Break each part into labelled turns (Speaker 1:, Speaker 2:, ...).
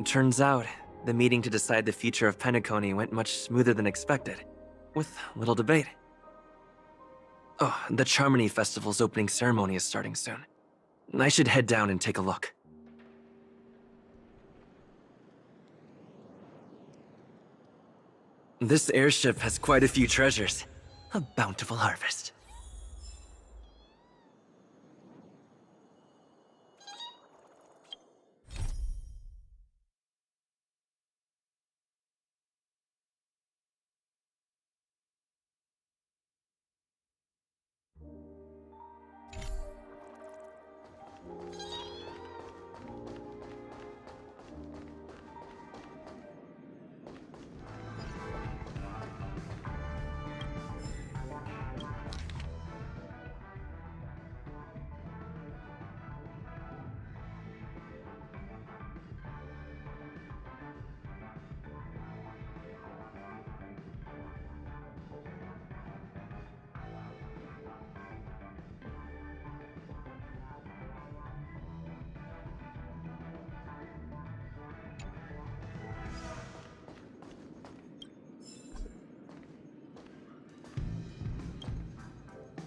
Speaker 1: Turns out, the meeting to decide the future of Penacony went much smoother than expected, with little debate. Oh, the Charmony Festival's opening ceremony is starting soon. I should head down and take a look. This airship has quite a few treasures. A bountiful harvest.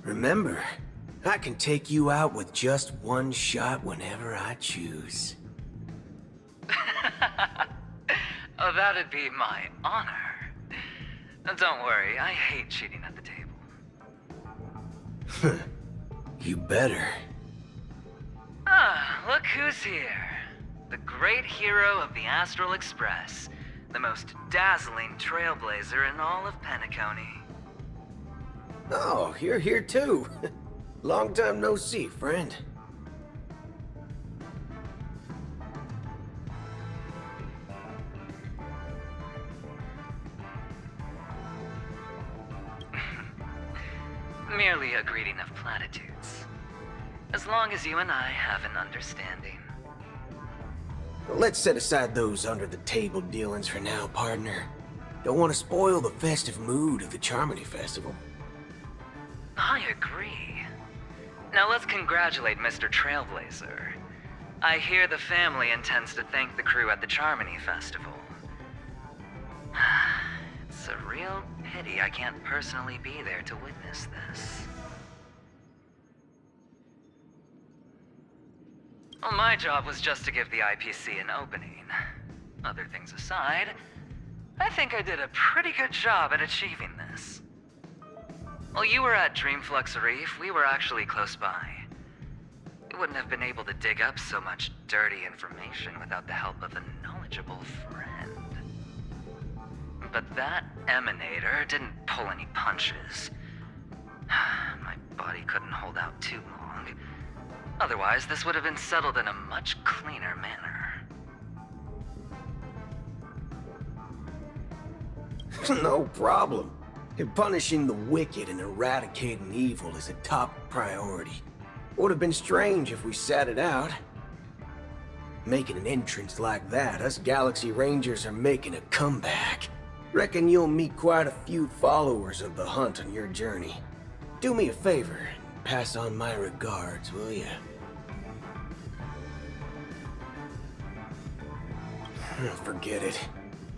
Speaker 2: Remember, I can take you out with just one shot whenever I choose.
Speaker 3: Oh, that'd be my honor. Don't worry, I hate cheating at the table.
Speaker 2: You better.
Speaker 3: Ah, look who's here. The great hero of the Astral Express. The most dazzling trailblazer in all of Penacony.
Speaker 2: Oh, you're here too. Long time no see, friend.
Speaker 3: Merely a greeting of platitudes. As long as you and I have an understanding.
Speaker 2: Let's set aside those under-the-table dealings for now, partner. Don't want to spoil the festive mood of the Charmony Festival.
Speaker 3: I agree. Now let's congratulate Mr. Trailblazer. I hear the family intends to thank the crew at the Charmony Festival. It's a real pity I can't personally be there to witness this. Well, my job was just to give the IPC an opening. Other things aside, I think I did a pretty good job at achieving this. While you were at Dreamflux Reef, we were actually close by. We wouldn't have been able to dig up so much dirty information without the help of a knowledgeable friend. But that emanator didn't pull any punches. My body couldn't hold out too long. Otherwise, this would have been settled in a much cleaner manner.
Speaker 2: No problem. Punishing the wicked and eradicating evil is a top priority. Would have been strange if we sat it out. Making an entrance like that, us Galaxy Rangers are making a comeback. Reckon you'll meet quite a few followers of the hunt on your journey. Do me a favor, and pass on my regards, will ya? Forget it.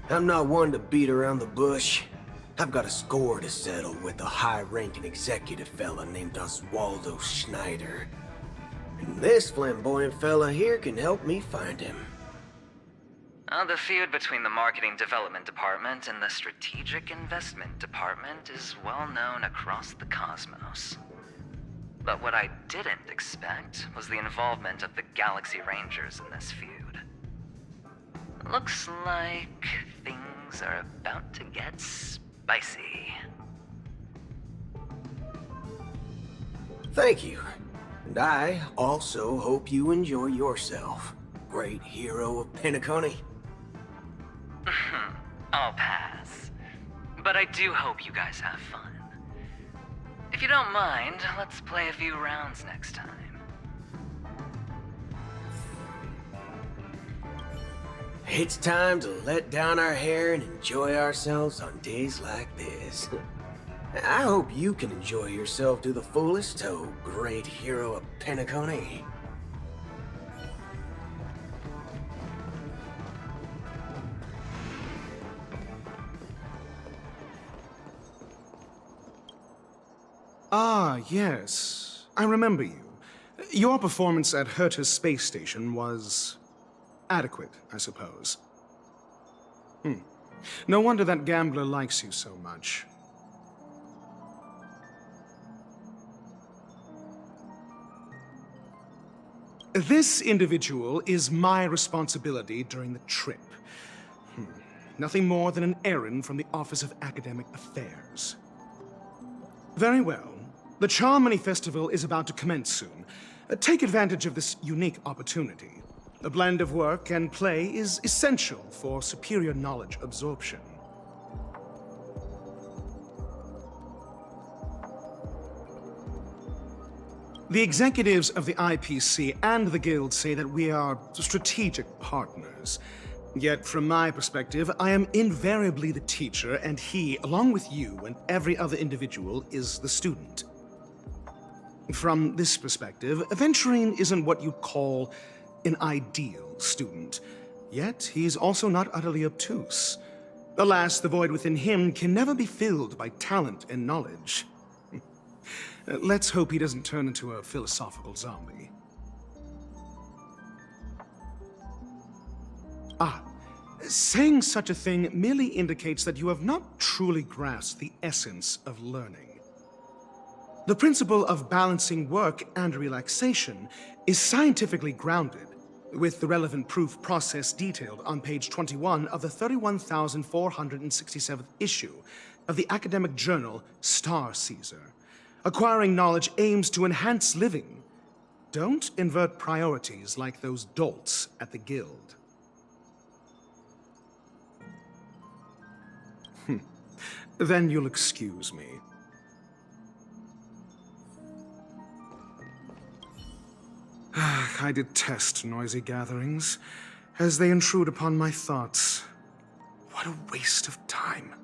Speaker 2: I'm not one to beat around the bush. I've got a score to settle with a high-ranking executive fella named Oswaldo Schneider. And this flamboyant fella here can help me find him.
Speaker 3: The feud between the Marketing Development Department and the Strategic Investment Department is well known across the cosmos. But what I didn't expect was the involvement of the Galaxy Rangers in this feud. Looks like things are about to get spicy.
Speaker 2: Thank you. And I also hope you enjoy yourself, great hero of Penacony.
Speaker 3: I'll pass. But I do hope you guys have fun. If you don't mind, let's play a few rounds next time.
Speaker 2: It's time to let down our hair and enjoy ourselves on days like this. I hope you can enjoy yourself to the fullest, oh great hero of Penacony.
Speaker 4: yes. I remember you. Your performance at Herta's space station was adequate, I suppose. No wonder that gambler likes you so much. This individual is my responsibility during the trip. Nothing more than an errand from the Office of Academic Affairs. Very well. The Charmony Festival is about to commence soon. Take advantage of this unique opportunity. A blend of work and play is essential for superior knowledge absorption. The executives of the IPC and the Guild say that we are strategic partners. Yet, from my perspective, I am invariably the teacher, and he, along with you and every other individual, is the student. From this perspective, Aventurine isn't what you'd call an ideal student. Yet, he's also not utterly obtuse. Alas, the void within him can never be filled by talent and knowledge. Let's hope he doesn't turn into a philosophical zombie. Saying such a thing merely indicates that you have not truly grasped the essence of learning. The principle of balancing work and relaxation is scientifically grounded, with the relevant proof process detailed on page 21 of the 31,467th issue of the academic journal Star Caesar. Acquiring knowledge aims to enhance living. Don't invert priorities like those dolts at the Guild. Then you'll excuse me. I detest noisy gatherings, as they intrude upon my thoughts. What a waste of time.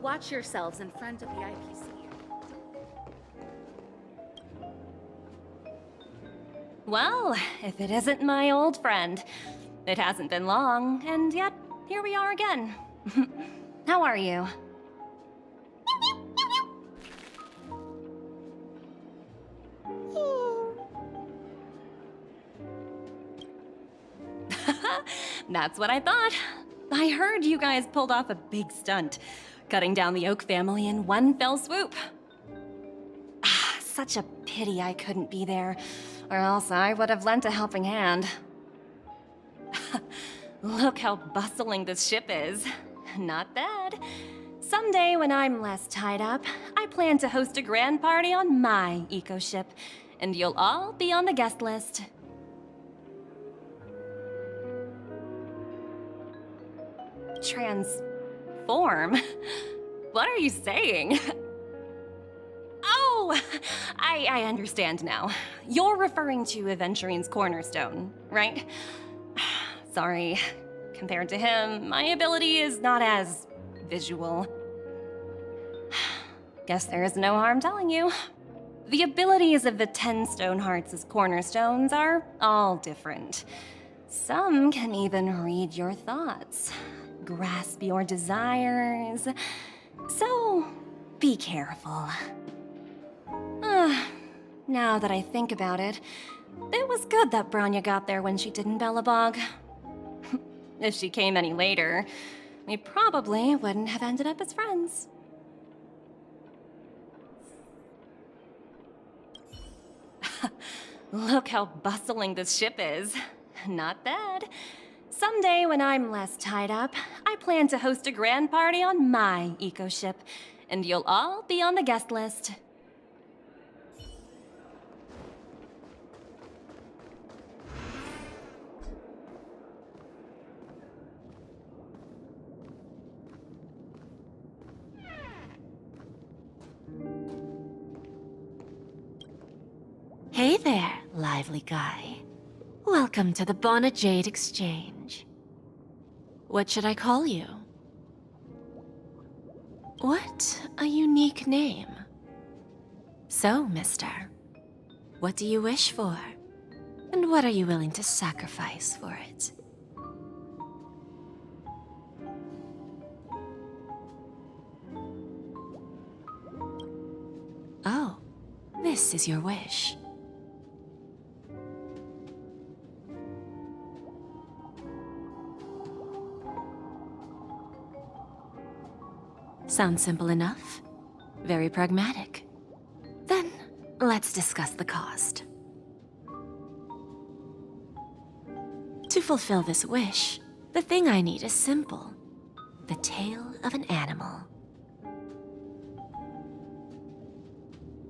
Speaker 5: Watch yourselves in front of the IPC.
Speaker 6: Well, if it isn't my old friend. It hasn't been long, and yet, here we are again. How are you? That's what I thought. I heard you guys pulled off a big stunt, cutting down the Oak family in one fell swoop. Such a pity I couldn't be there, or else I would have lent a helping hand. Look how bustling this ship is. Not bad. Someday when I'm less tied up, I plan to host a grand party on my eco-ship, and you'll all be on the guest list. Transform? What are you saying? Oh, I understand now. You're referring to Aventurine's cornerstone, right? Sorry. Compared to him, my ability is not as visual. Guess there is no harm telling you. The abilities of the 10 Stonehearts' cornerstones are all different. Some can even read your thoughts, grasp your desires. So, be careful. Now that I think about it, it was good that Branya got there when she did in Bellabog. If she came any later, we probably wouldn't have ended up as friends. Look how bustling this ship is. Not bad. Someday when I'm less tied up, I plan to host a grand party on my eco-ship, and you'll all be on the guest list.
Speaker 7: there, lively guy. Welcome to the Bonnet Jade Exchange. What should I call you? What a unique name. So, mister, what do you wish for? And what are you willing to sacrifice for it? Oh, this is your wish. Sounds simple enough. Very pragmatic. Then, let's discuss the cost. To fulfill this wish, the thing I need is simple. The tail of an animal.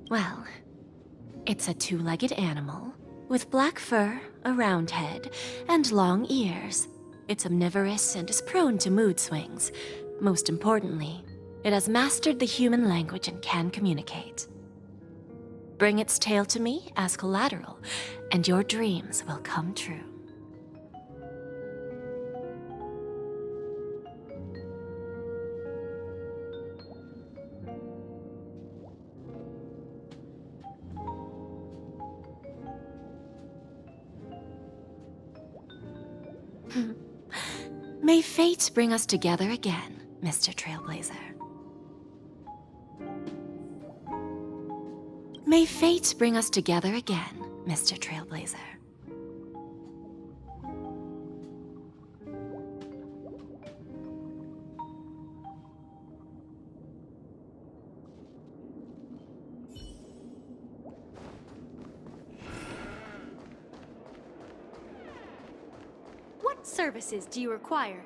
Speaker 7: Well, it's a two-legged animal with black fur, a round head, and long ears. It's omnivorous and is prone to mood swings. Most importantly, it has mastered the human language and can communicate. Bring its tail to me as collateral, and your dreams will come true. May fate bring us together again, Mr. Trailblazer. May fate bring us together again, Mr. Trailblazer.
Speaker 5: What services do you require?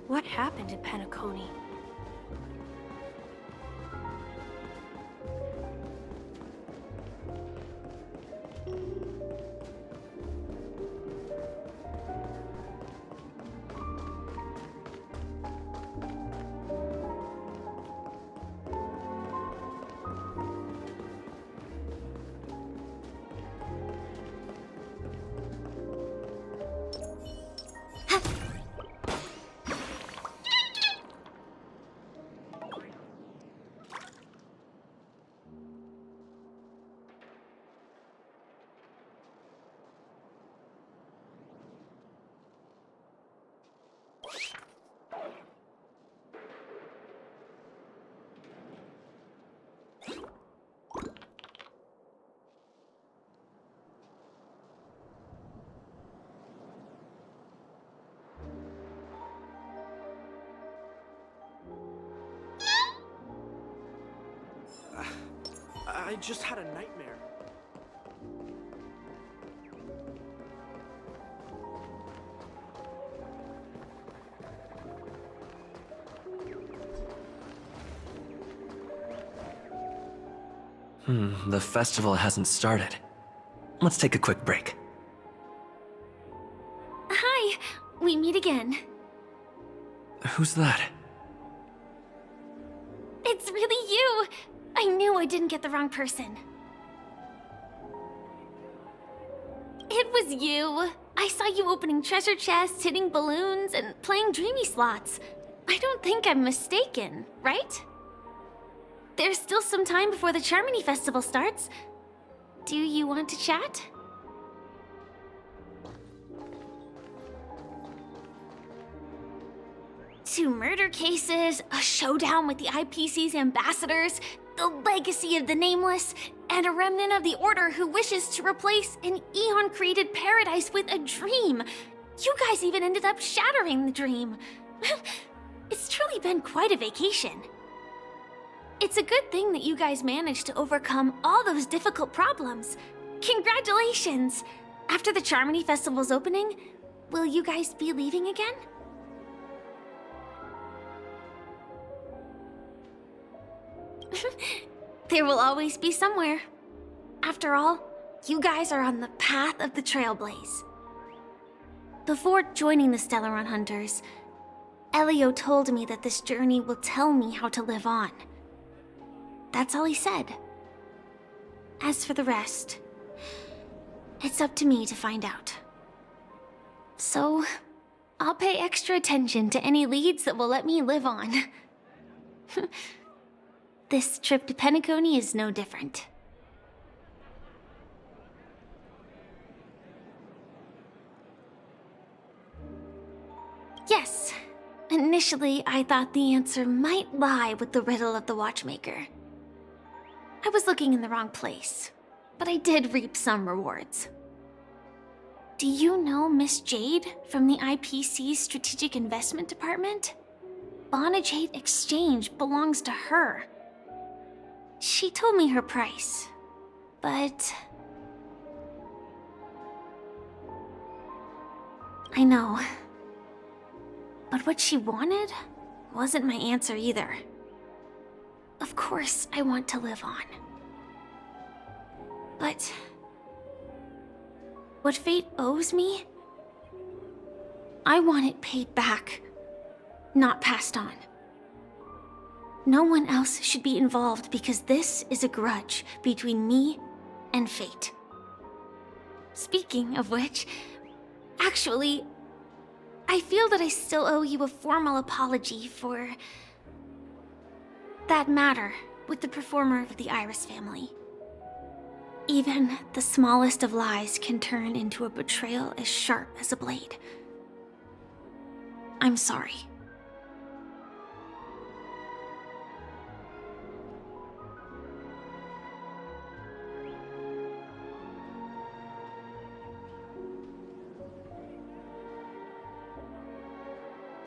Speaker 5: What happened in Peniconia?
Speaker 8: I just had a nightmare.
Speaker 1: The festival hasn't started. Let's take a quick break.
Speaker 5: Hi, we meet again.
Speaker 1: Who's that?
Speaker 5: It's really you! I knew I didn't get the wrong person. It was you. I saw you opening treasure chests, hitting balloons, and playing dreamy slots. I don't think I'm mistaken, right? There's still some time before the Charmony Festival starts. Do you want to chat? Two murder cases, a showdown with the IPC's ambassadors, the legacy of the Nameless, and a remnant of the Order who wishes to replace an Eon-created paradise with a dream. You guys even ended up shattering the dream. It's truly been quite a vacation. It's a good thing that you guys managed to overcome all those difficult problems. Congratulations! After the Charmony Festival's opening, will you guys be leaving again? There will always be somewhere. After all, you guys are on the path of the Trailblaze. Before joining the Stellaron Hunters, Elio told me that this journey will tell me how to live on. That's all he said. As for the rest, it's up to me to find out. So, I'll pay extra attention to any leads that will let me live on. This trip to Peniconia is no different. Yes. Initially, I thought the answer might lie with the riddle of the watchmaker. I was looking in the wrong place, but I did reap some rewards. Do you know Miss Jade from the IPC's Strategic Investment Department? Bonajade Exchange belongs to her. She told me her price, but... I know. But what she wanted wasn't my answer either. Of course, I want to live on. But... what fate owes me? I want it paid back, not passed on. No one else should be involved because this is a grudge between me and fate. Speaking of which, actually, I feel that I still owe you a formal apology for that matter with the performer of the Iris family. Even the smallest of lies can turn into a betrayal as sharp as a blade. I'm sorry.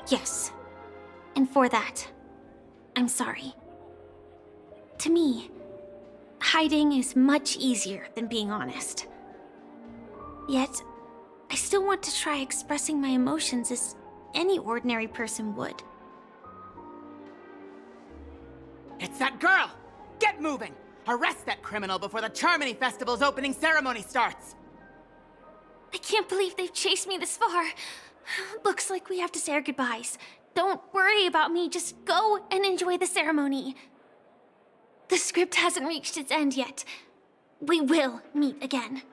Speaker 5: Yes, and for that, I'm sorry. To me, hiding is much easier than being honest. Yet, I still want to try expressing my emotions as any ordinary person would.
Speaker 8: It's that girl! Get moving! Arrest that criminal before the Charmony Festival's opening ceremony starts!
Speaker 5: I can't believe they've chased me this far. Looks like we have to say our goodbyes. Don't worry about me, just go and enjoy the ceremony. The script hasn't reached its end yet. We will meet again.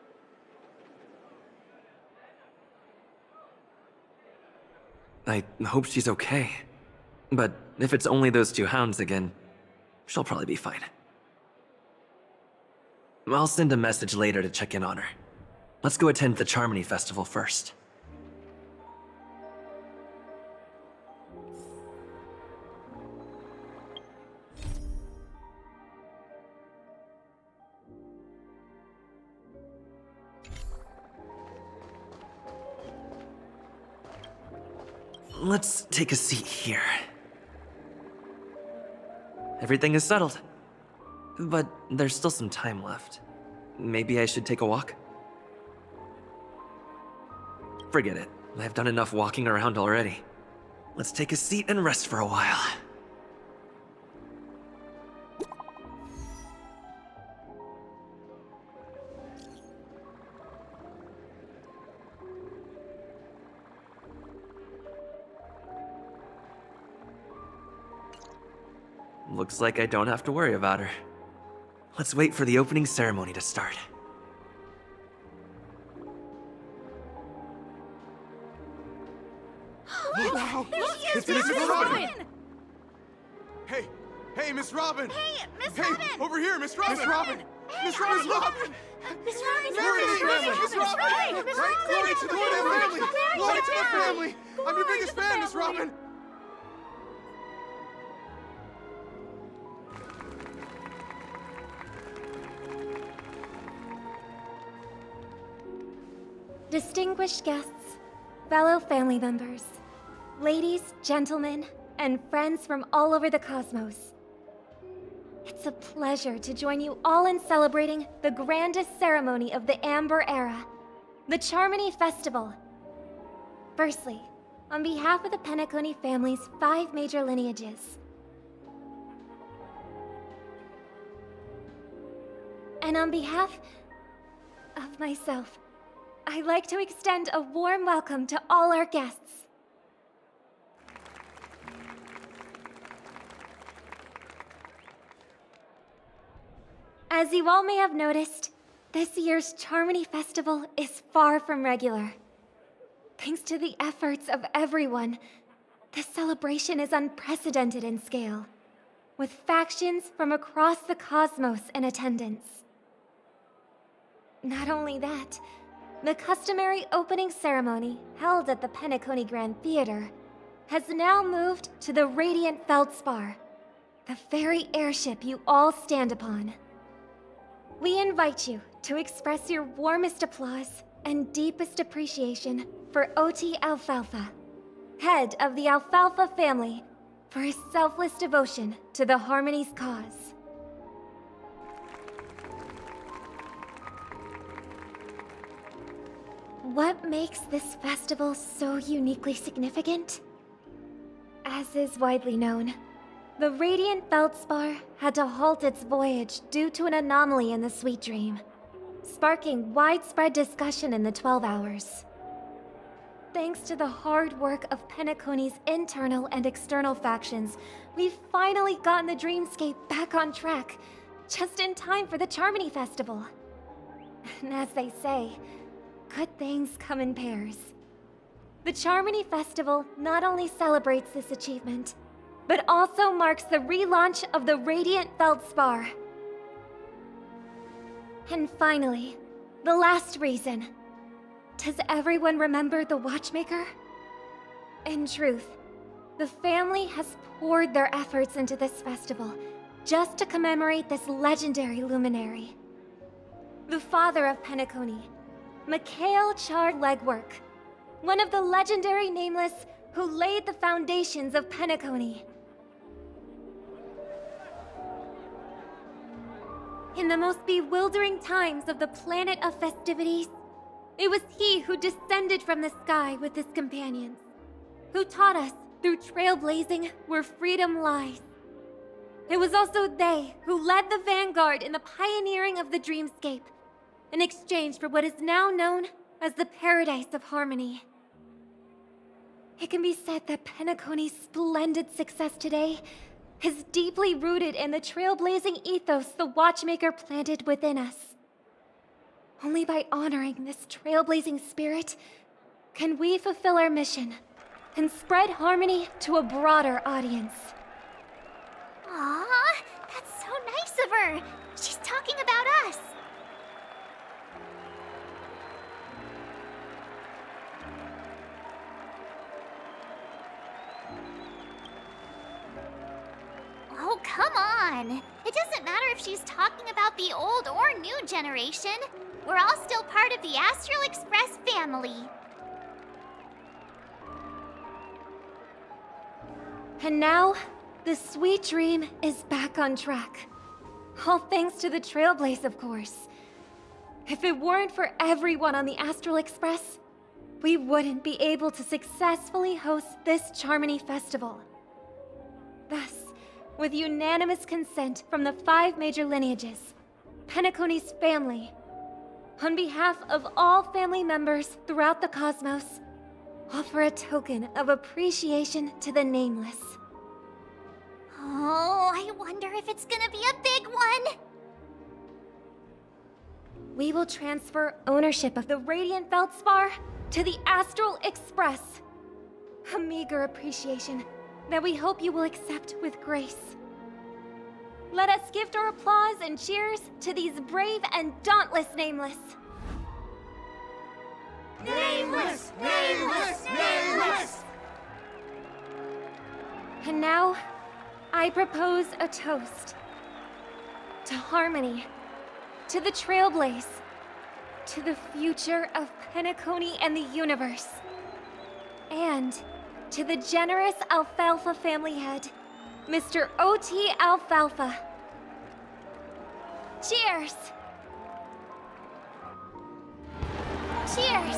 Speaker 1: I hope she's okay. But if it's only those two hounds again, she'll probably be fine. I'll send a message later to check in on her. Let's go attend the Charmony Festival first. Let's take a seat here. Everything is settled. But there's still some time left. Maybe I should take a walk? Forget it. I've done enough walking around already. Let's take a seat and rest for a while. looks like I don't have to worry about her. Let's wait for the opening ceremony to start.
Speaker 9: Wow! It's Miss Robin! Hey, Miss Robin!
Speaker 5: Hey, Miss
Speaker 9: Hey,
Speaker 5: Robin!
Speaker 9: over here, Miss Robin! Miss Robin! Miss Robin!
Speaker 5: Miss Robin!
Speaker 9: Miss Robin! Miss Robin! Glory to the family! Glory to the family! I'm your biggest fan, Miss Robin!
Speaker 10: Distinguished guests, fellow family members, ladies, gentlemen, and friends from all over the cosmos. It's a pleasure to join you all in celebrating the grandest ceremony of the Amber Era, the Charmony Festival. Firstly, on behalf of the Penaconi family's 5 major lineages, and on behalf of myself, I'd like to extend a warm welcome to all our guests. As you all may have noticed, this year's Charmony Festival is far from regular. Thanks to the efforts of everyone, this celebration is unprecedented in scale, with factions from across the cosmos in attendance. Not only that, the customary opening ceremony held at the Penaconi Grand Theater has now moved to the Radiant Feldspar, the very airship you all stand upon. We invite you to express your warmest applause and deepest appreciation for Oti Alfalfa, head of the Alfalfa family, for his selfless devotion to the Harmony's cause. What makes this festival so uniquely significant? As is widely known, the Radiant Feldspar had to halt its voyage due to an anomaly in the Sweet Dream, sparking widespread discussion in the 12 Hours. Thanks to the hard work of Pennaconi's internal and external factions, we've finally gotten the dreamscape back on track, just in time for the Charmony Festival. And as they say, good things come in pairs. The Charmony Festival not only celebrates this achievement, but also marks the relaunch of the Radiant Feldspar. And finally, the last reason. Does everyone remember the Watchmaker? In truth, the family has poured their efforts into this festival just to commemorate this legendary luminary. The father of Pennaconi, Mikhail Char-Legwork, one of the legendary Nameless who laid the foundations of Pennaconi. In the most bewildering times of the planet of festivities, it was he who descended from the sky with his companions, who taught us through trailblazing where freedom lies. It was also they who led the vanguard in the pioneering of the dreamscape, in exchange for what is now known as the Paradise of Harmony. It can be said that Pennaconi's splendid success today is deeply rooted in the trailblazing ethos the Watchmaker planted within us. Only by honoring this trailblazing spirit can we fulfill our mission and spread harmony to a broader audience.
Speaker 5: Aww, that's so nice of her. She's talking about us. Oh, come on. It doesn't matter if she's talking about the old or new generation. We're all still part of the Astral Express family.
Speaker 10: And now, the sweet dream is back on track. All thanks to the Trailblaze, of course. If it weren't for everyone on the Astral Express, we wouldn't be able to successfully host this Charmony Festival. Thus, with unanimous consent from the 5 major lineages, Pennaconi's family, on behalf of all family members throughout the cosmos, offer a token of appreciation to the Nameless.
Speaker 5: Aww. Oh, I wonder if it's gonna be a big one.
Speaker 10: We will transfer ownership of the Radiant Feldspar to the Astral Express. A meager appreciation that we hope you will accept with grace. Let us gift our applause and cheers to these brave and dauntless Nameless.
Speaker 9: Nameless! Nameless! Nameless!
Speaker 10: And now, I propose a toast. To harmony, to the trailblaze, to the future of Peniconia and the universe. And to the generous Alfalfa family head, Mr. O.T. Alfalfa. Cheers! Cheers!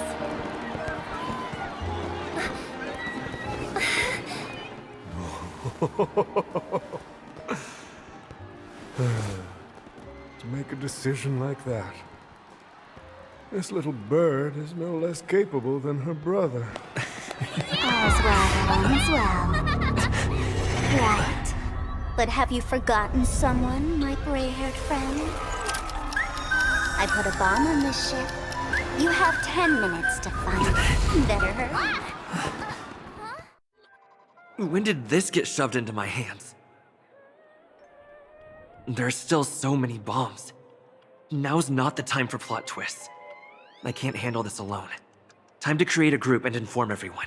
Speaker 11: To make a decision like that. This little bird is no less capable than her brother.
Speaker 12: All's well, all's well. Right. But have you forgotten someone, my gray-haired friend? I put a bomb on this ship. You have 10 minutes to find it. Better hurry.
Speaker 1: When did this get shoved into my hands? There are still so many bombs. Now's not the time for plot twists. I can't handle this alone. Time to create a group and inform everyone.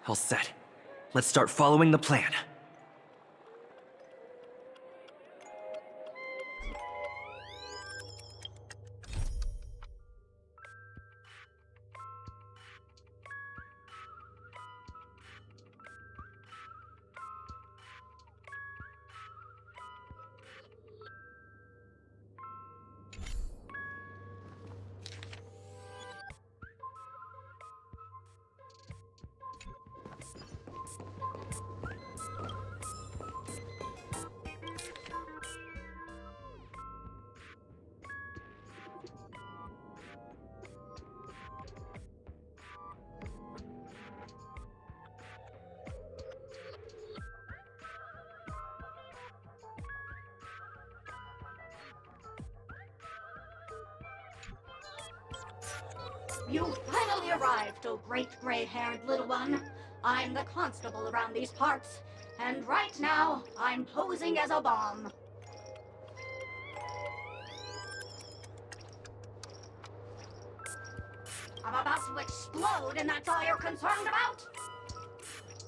Speaker 1: All set. Let's start following the plan.
Speaker 13: You finally arrived, oh great gray-haired little one. I'm the constable around these parts, and right now, I'm posing as a bomb. I'm about to explode, and that's all you're concerned about?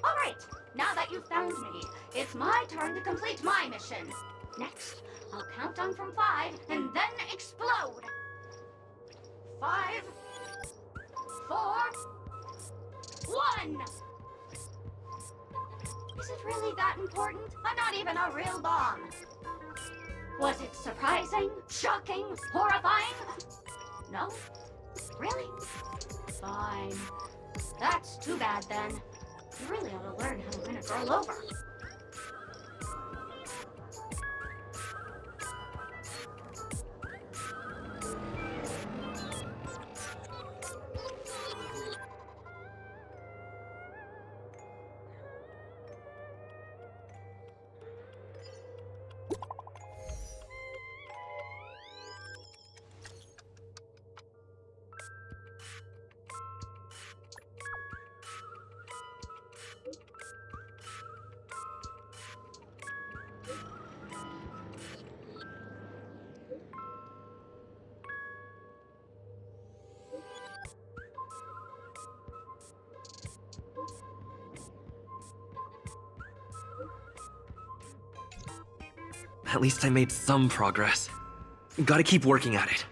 Speaker 13: Alright, now that you've found me, it's my turn to complete my mission. Next, I'll count down from 5, and then explode. 5, 4, 1! Is it really that important? I'm not even a real bomb. Was it surprising? Shocking? Horrifying? No? Really? Fine. That's too bad then. You really ought to learn how to win a girl over.
Speaker 1: At least I made some progress. Gotta keep working at it.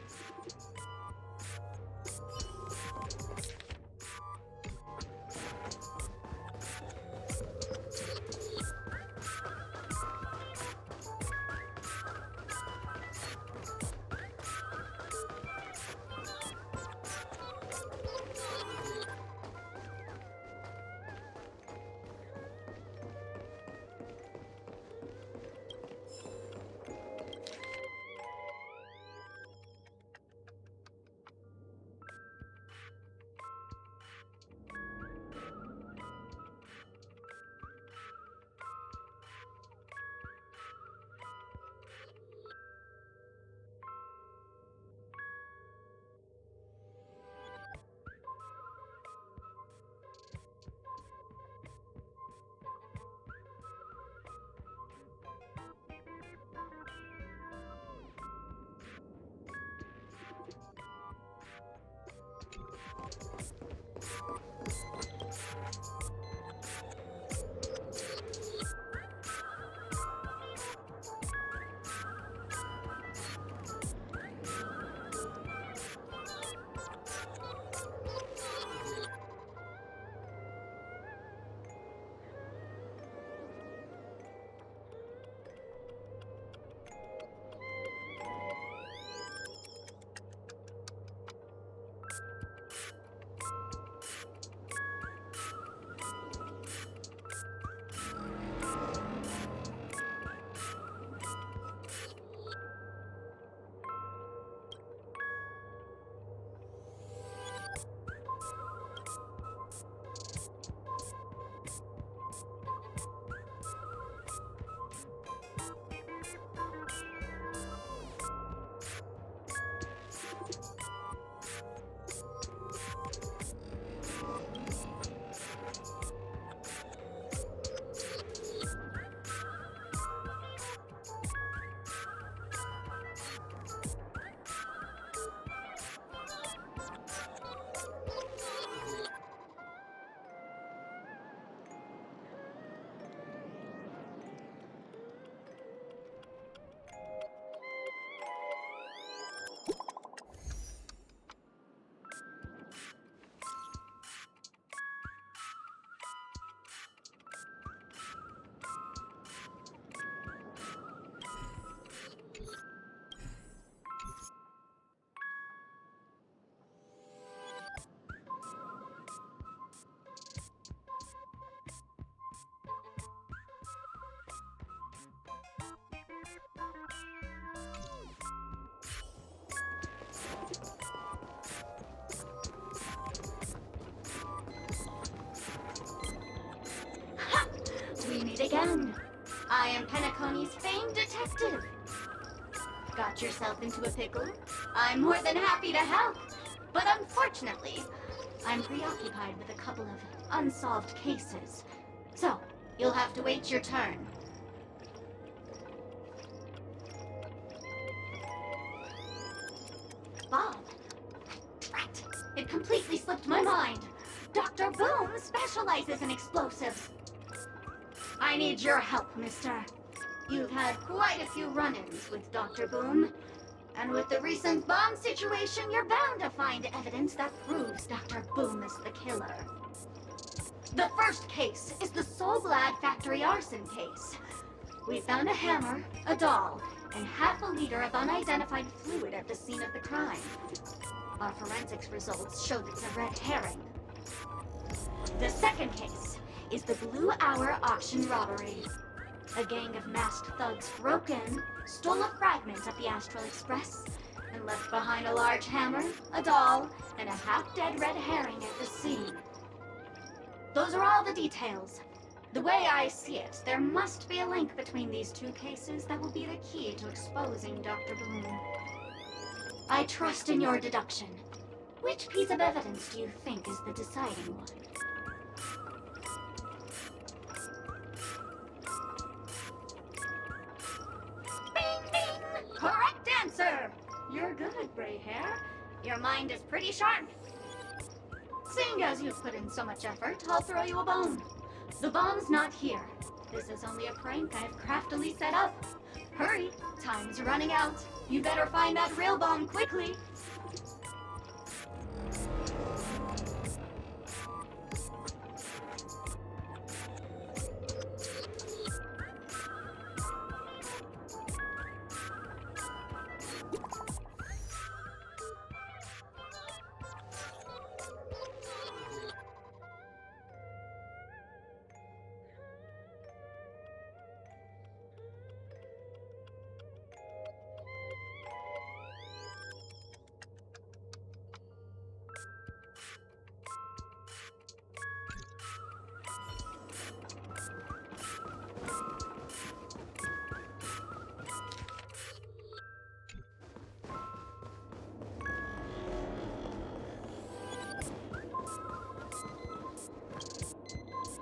Speaker 13: We meet again. I am Penaconi's famed detective. Got yourself into a pickle? I'm more than happy to help. But unfortunately, I'm preoccupied with a couple of unsolved cases. So, you'll have to wait your turn. Bob. Drat. It completely slipped my mind. Dr. Boom specializes in explosives. I need your help, mister. You've had quite a few run-ins with Dr. Boom. And with the recent bomb situation, you're bound to find evidence that proves Dr. Boom is the killer. The first case is the Soulblad factory arson case. We found a hammer, a doll, and half a liter of unidentified fluid at the scene of the crime. Our forensics results showed it's a red herring. The second case is the Blue Hour auction robbery. A gang of masked thugs broke in, stole a fragment of the Astral Express, and left behind a large hammer, a doll, and a half-dead red herring at the scene. Those are all the details. The way I see it, there must be a link between these two cases that will be the key to exposing Dr. Bloom. I trust in your deduction. Which piece of evidence do you think is the deciding one? Bing, bing! Correct answer! You're good, gray hair. Your mind is pretty sharp. Seeing as you've put in so much effort, I'll throw you a bone. The bomb's not here. This is only a prank I've craftily set up. Hurry, time's running out. You better find that real bomb quickly.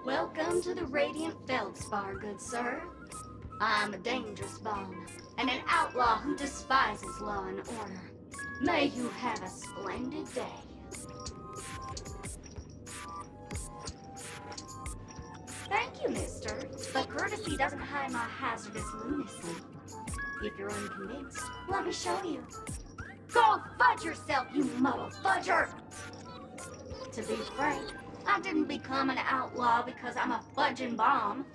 Speaker 13: Welcome to the Radiant Feldspar, good sir. I'm a dangerous bomb, and an outlaw who despises law and order. May you have a splendid day. Thank you, mister, but courtesy doesn't hide my hazardous lunacy. If you're unconvinced, let me show you. Go fudge yourself, you muddle fudger! To be frank, I didn't become an outlaw because I'm a fudging bomb.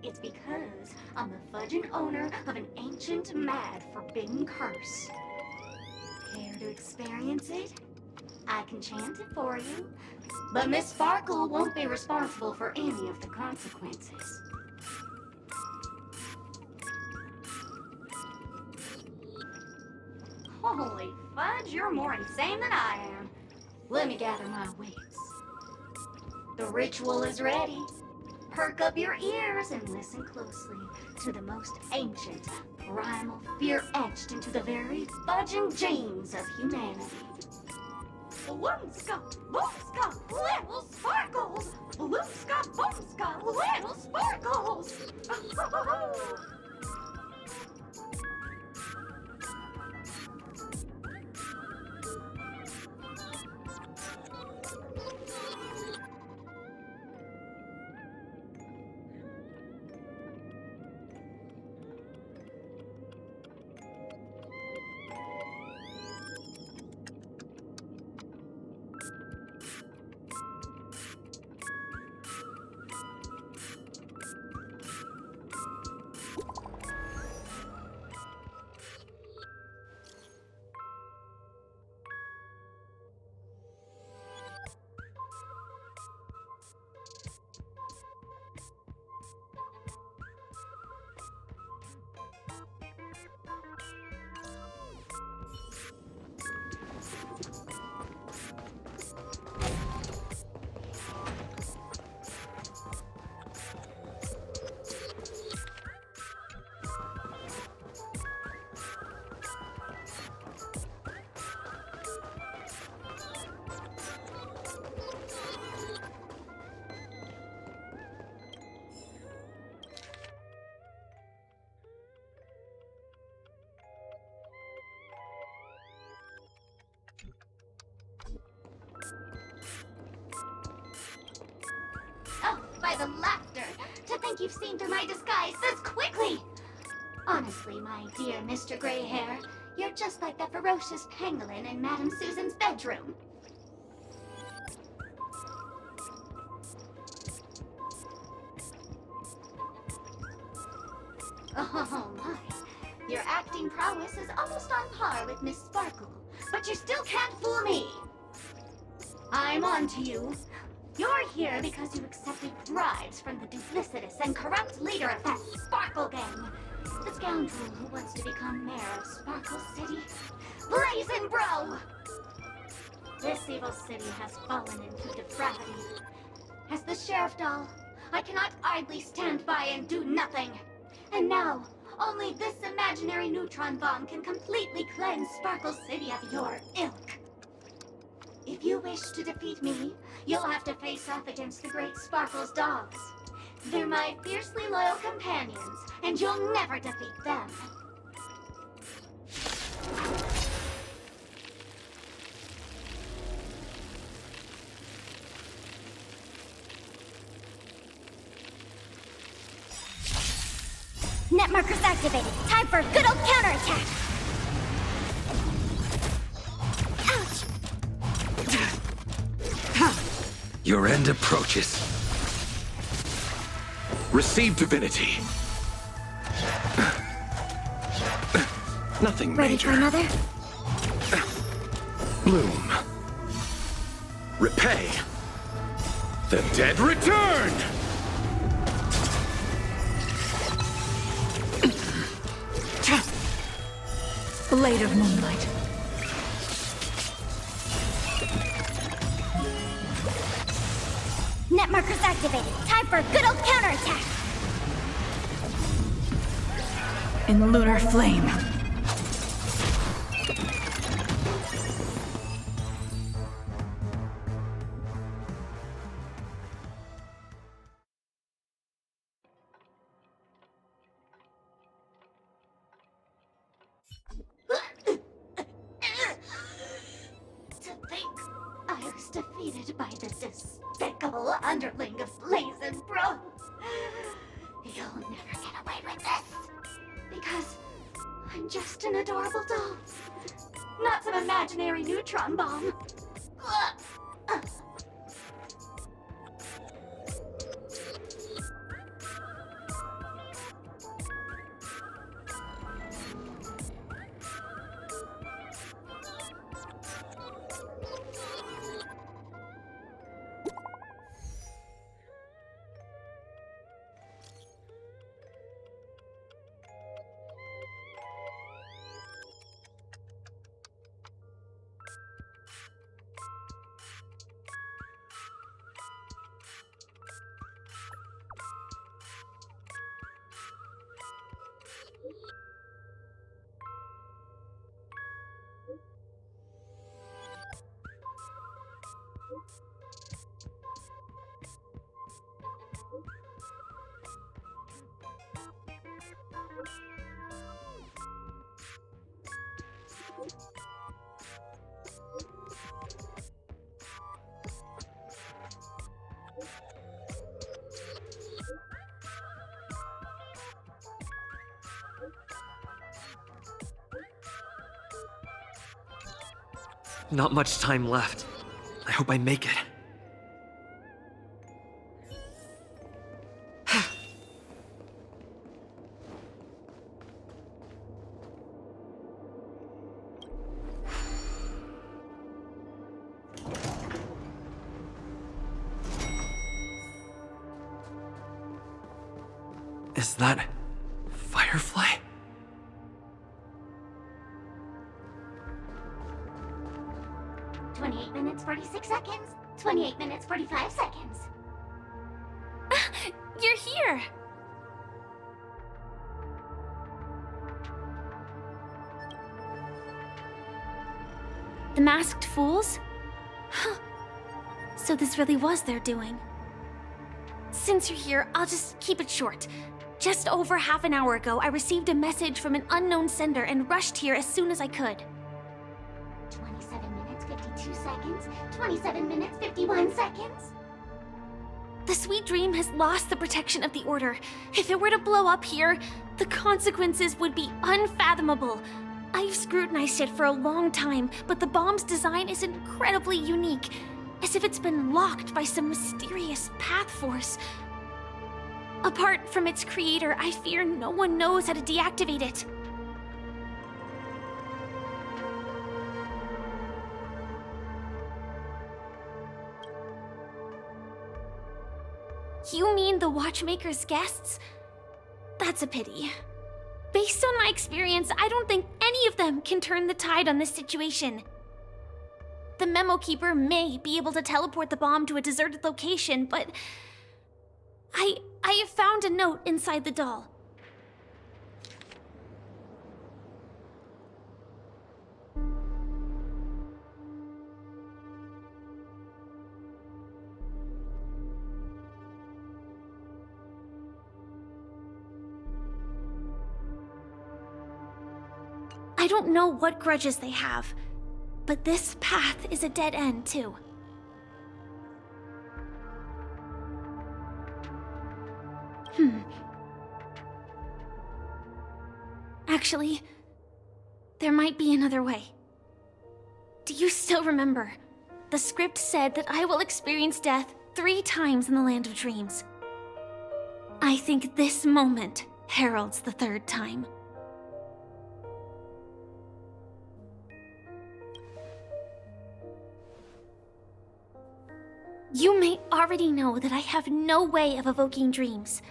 Speaker 13: It's because I'm the fudging owner of an ancient, mad, forbidden curse. Care to experience it? I can chant it for you, but Miss Sparkle won't be responsible for any of the consequences. Holy fudge, you're more insane than I am. Let me gather my wits. The ritual is ready. Perk up your ears and listen closely to the most ancient, primal fear etched into the very fudging genes of humanity. Bloomska, boomska, little sparkles! Bloomska, boomska, little sparkles! By the laughter, to think you've seen through my disguise this quickly! Honestly, my dear Mr. Gray Hair, you're just like that ferocious pangolin in Madame Susan's bedroom. Oh my. Your acting prowess is almost on par with Miss Sparkle, but you still can't fool me. I'm on to you. You're here because you accepted bribes from the duplicitous and corrupt leader of that Sparkle gang. The scoundrel who wants to become mayor of Sparkle City. Blazin' Bro! This evil city has fallen into depravity. As the sheriff doll, I cannot idly stand by and do nothing. And now, only this imaginary neutron bomb can completely cleanse Sparkle City of your ilk. If you wish to defeat me, you'll have to face off against the great Sparkle's dogs. They're my fiercely loyal companions, and you'll never defeat them.
Speaker 12: Net markers activated. Time for a good old counterattack. Ouch!
Speaker 14: Your end approaches. Receive divinity. Nothing
Speaker 12: Ready
Speaker 14: major.
Speaker 12: for another?
Speaker 14: Bloom. Repay. The dead return!
Speaker 15: Blade of moonlight.
Speaker 12: Net markers activated. Time for a good old counterattack.
Speaker 15: In lunar flame.
Speaker 13: Defeated by the despicable underling of Blazin' Bro. You'll never get away with this. Because I'm just an adorable doll. Not some imaginary neutron bomb.
Speaker 1: Not much time left. I hope I make it. Is that Firefly?
Speaker 13: 28 minutes, 46 seconds. 28 minutes, 45 seconds.
Speaker 5: You're here! The masked fools? Huh. So this really was their doing. Since you're here, I'll just keep it short. Just over half an hour ago, I received a message from an unknown sender and rushed here as soon as I could.
Speaker 13: 27 minutes, 52 seconds. 27 minutes, 51 seconds.
Speaker 5: The Sweet Dream has lost the protection of the Order. If it were to blow up here, the consequences would be unfathomable. I've scrutinized it for a long time, but the bomb's design is incredibly unique, as if it's been locked by some mysterious path force. Apart from its creator, I fear no one knows how to deactivate it. You mean the Watchmaker's guests? That's a pity. Based on my experience, I don't think any of them can turn the tide on this situation. The Memo Keeper may be able to teleport the bomb to a deserted location, but I have found a note inside the doll. I don't know what grudges they have, but this path is a dead end, too. Actually, there might be another way. Do you still remember? The script said that I will experience death 3 times in the Land of Dreams. I think this moment heralds the 3rd time. You may already know that I have no way of evoking dreams.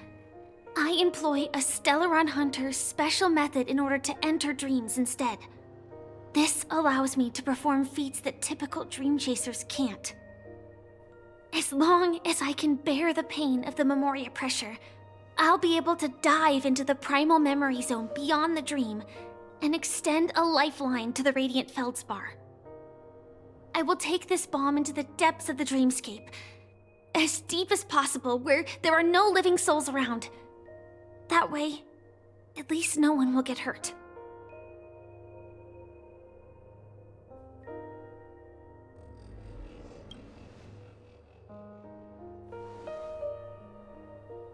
Speaker 5: I employ a Stellaron Hunter's special method in order to enter dreams instead. This allows me to perform feats that typical dream chasers can't. As long as I can bear the pain of the Memoria pressure, I'll be able to dive into the primal memory zone beyond the dream and extend a lifeline to the Radiant Feldspar. I will take this bomb into the depths of the dreamscape, as deep as possible where there are no living souls around. That way, at least no one will get hurt.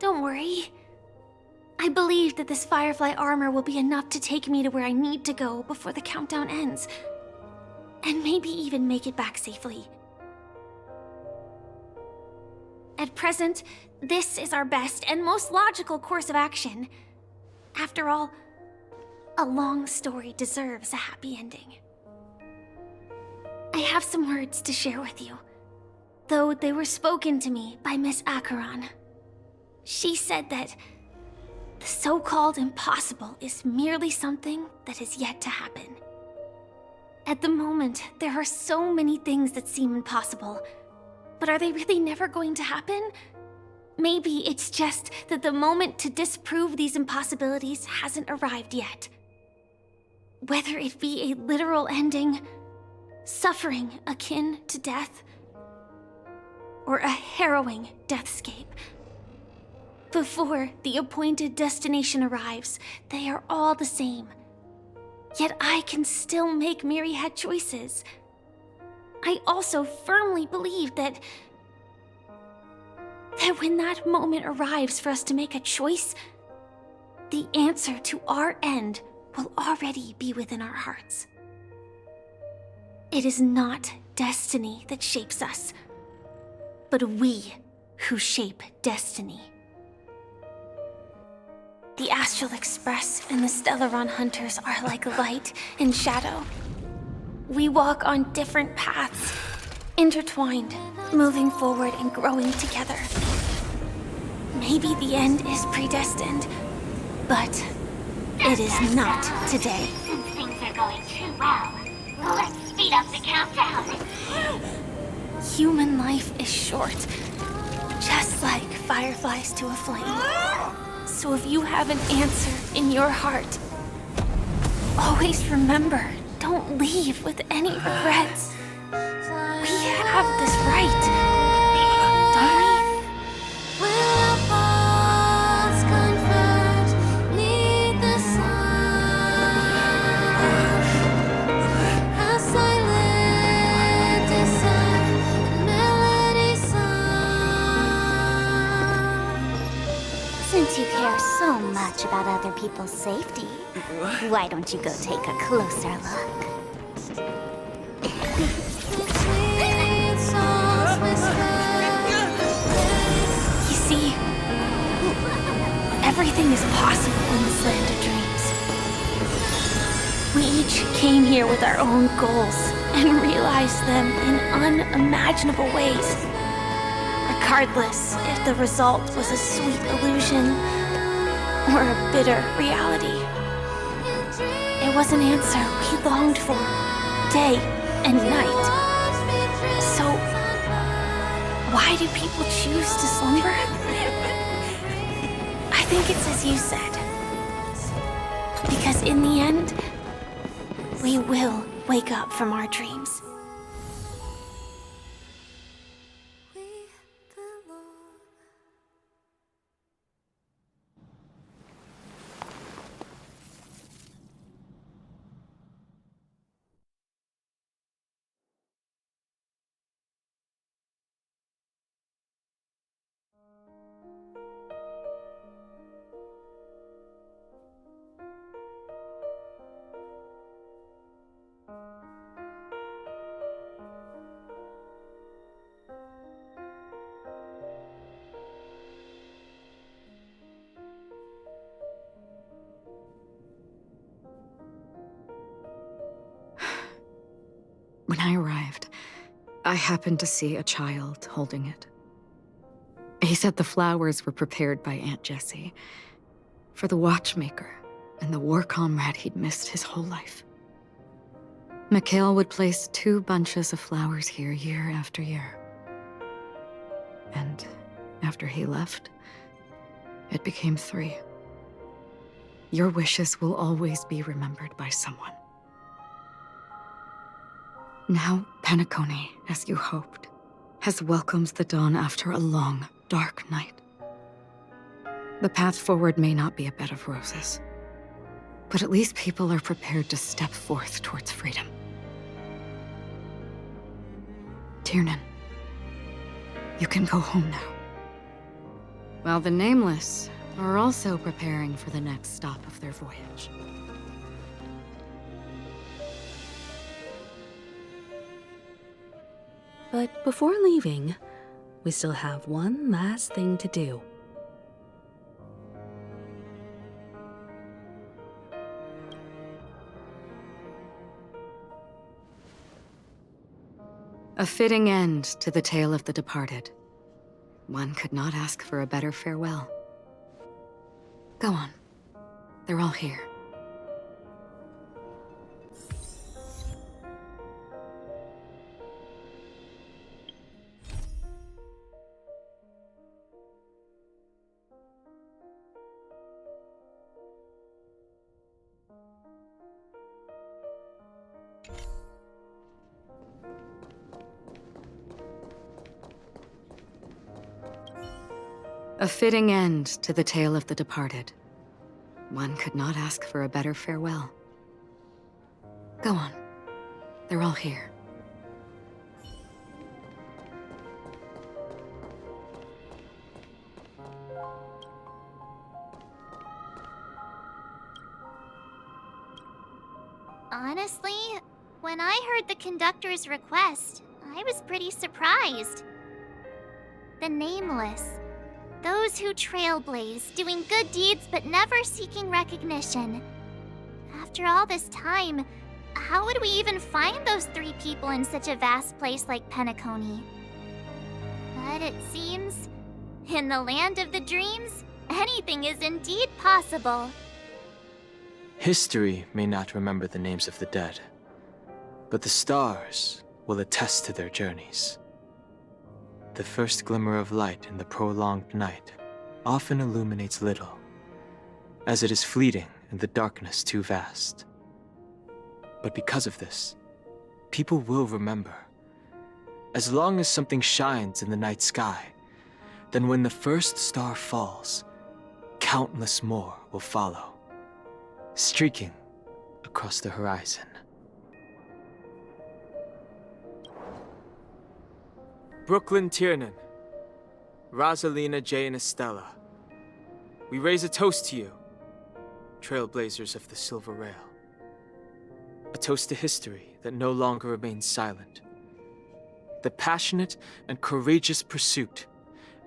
Speaker 5: Don't worry. I believe that this Firefly armor will be enough to take me to where I need to go before the countdown ends. And maybe even make it back safely. At present, this is our best and most logical course of action. After all, a long story deserves a happy ending. I have some words to share with you, though they were spoken to me by Miss Acheron. She said that the so-called impossible is merely something that is yet to happen. At the moment, there are so many things that seem impossible, but are they really never going to happen? Maybe it's just that the moment to disprove these impossibilities hasn't arrived yet. Whether it be a literal ending, suffering akin to death, or a harrowing deathscape. Before the appointed destination arrives, they are all the same. Yet I can still make myriad choices. I also firmly believe that when that moment arrives for us to make a choice, the answer to our end will already be within our hearts. It is not destiny that shapes us, but we who shape destiny. The Astral Express and the Stellaron Hunters are like light and shadow. We walk on different paths, intertwined, moving forward and growing together. Maybe the end is predestined, but it is not today.
Speaker 13: Since things are going too well, let's speed up the countdown.
Speaker 5: Human life is short, just like fireflies to a flame. So if you have an answer in your heart, always remember, don't leave with any regrets. We have this right, don't we?
Speaker 12: Since you care so much about other people's safety, why don't you go take a closer look?
Speaker 5: You see, everything is possible in this land of dreams. We each came here with our own goals and realized them in unimaginable ways. Regardless if the result was a sweet illusion or a bitter reality. It was an answer we longed for, day and night. So, why do people choose to slumber? I think it's as you said. Because in the end, we will wake up from our dreams.
Speaker 16: When I arrived, I happened to see a child holding it. He said the flowers were prepared by Aunt Jessie for the watchmaker and the war comrade he'd missed his whole life. Mikhail would place 2 bunches of flowers here year after year. And after he left, it became 3. Your wishes will always be remembered by someone. Now, Penakoni, as you hoped, has welcomed the dawn after a long, dark night. The path forward may not be a bed of roses, but at least people are prepared to step forth towards freedom. Tiernan, you can go home now. While the Nameless are also preparing for the next stop of their voyage.
Speaker 17: But before leaving, we still have one last thing to do.
Speaker 16: A fitting end to the tale of the departed. One could not ask for a better farewell. Go on. They're all here. A fitting end to the tale of the departed. One could not ask for a better farewell. Go on. They're all here.
Speaker 5: Honestly, when I heard the conductor's request, I was pretty surprised. The Nameless. Those who trailblaze, doing good deeds but never seeking recognition. After all this time, how would we even find those 3 people in such a vast place like Penakoni? But it seems, in the land of the dreams, anything is indeed possible.
Speaker 18: History may not remember the names of the dead, but the stars will attest to their journeys. The first glimmer of light in the prolonged night often illuminates little, as it is fleeting and the darkness too vast. But because of this, people will remember. As long as something shines in the night sky, then when the first star falls, countless more will follow, streaking across the horizon. Brooklyn Tiernan, Rosalina J. and Estella, we raise a toast to you, trailblazers of the Silver Rail. A toast to history that no longer remains silent. The passionate and courageous pursuit,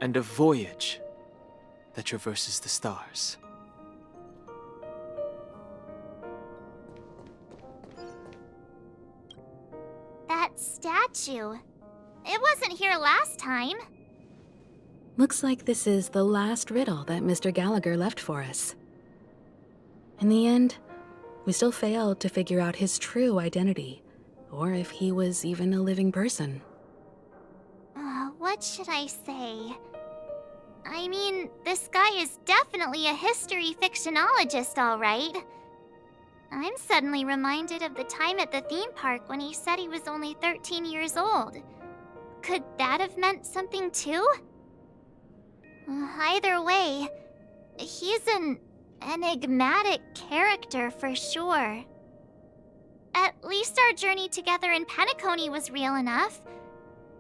Speaker 18: and a voyage that traverses the stars.
Speaker 5: That statue. It wasn't here last time.
Speaker 17: Looks like this is the last riddle that Mr. Gallagher left for us. In the end, we still failed to figure out his true identity, or if he was even a living person.
Speaker 5: What should I say? I mean, this guy is definitely a history fictionologist, all right. I'm suddenly reminded of the time at the theme park when he said he was only 13 years old. Could that have meant something too? Either way, he's an enigmatic character for sure. At least our journey together in Penaconii was real enough.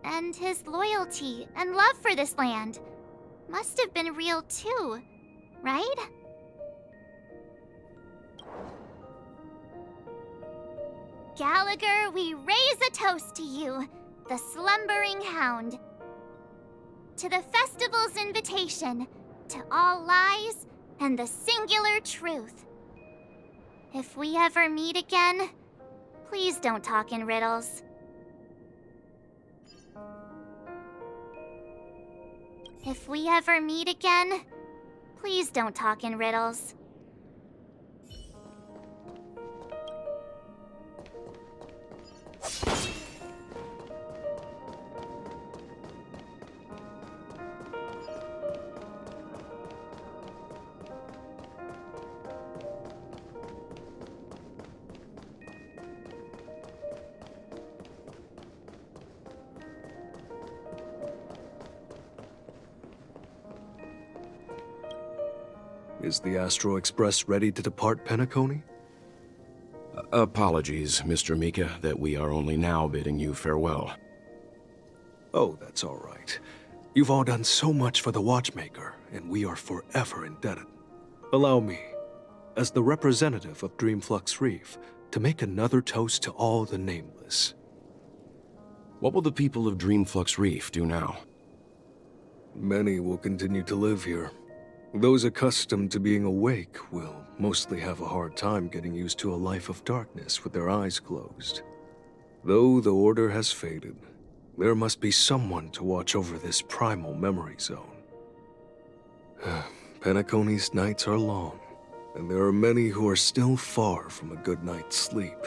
Speaker 5: And his loyalty and love for this land must have been real too, right? Gallagher, we raise a toast to you, the slumbering hound. To the festival's invitation, to all lies and the singular truth. If we ever meet again, please don't talk in riddles. If we ever meet again, please don't talk in riddles.
Speaker 11: Is the Astro Express ready to depart Penaconii?
Speaker 19: Apologies, Mr. Mika, that we are only now bidding you farewell.
Speaker 11: Oh, that's all right. You've all done so much for the Watchmaker, and we are forever indebted. Allow me, as the representative of Dreamflux Reef, to make another toast to all the nameless.
Speaker 19: What will the people of Dreamflux Reef do now?
Speaker 11: Many will continue to live here. Those accustomed to being awake will mostly have a hard time getting used to a life of darkness with their eyes closed. Though the order has faded, there must be someone to watch over this primal memory zone. Penaconi's nights are long, and there are many who are still far from a good night's sleep.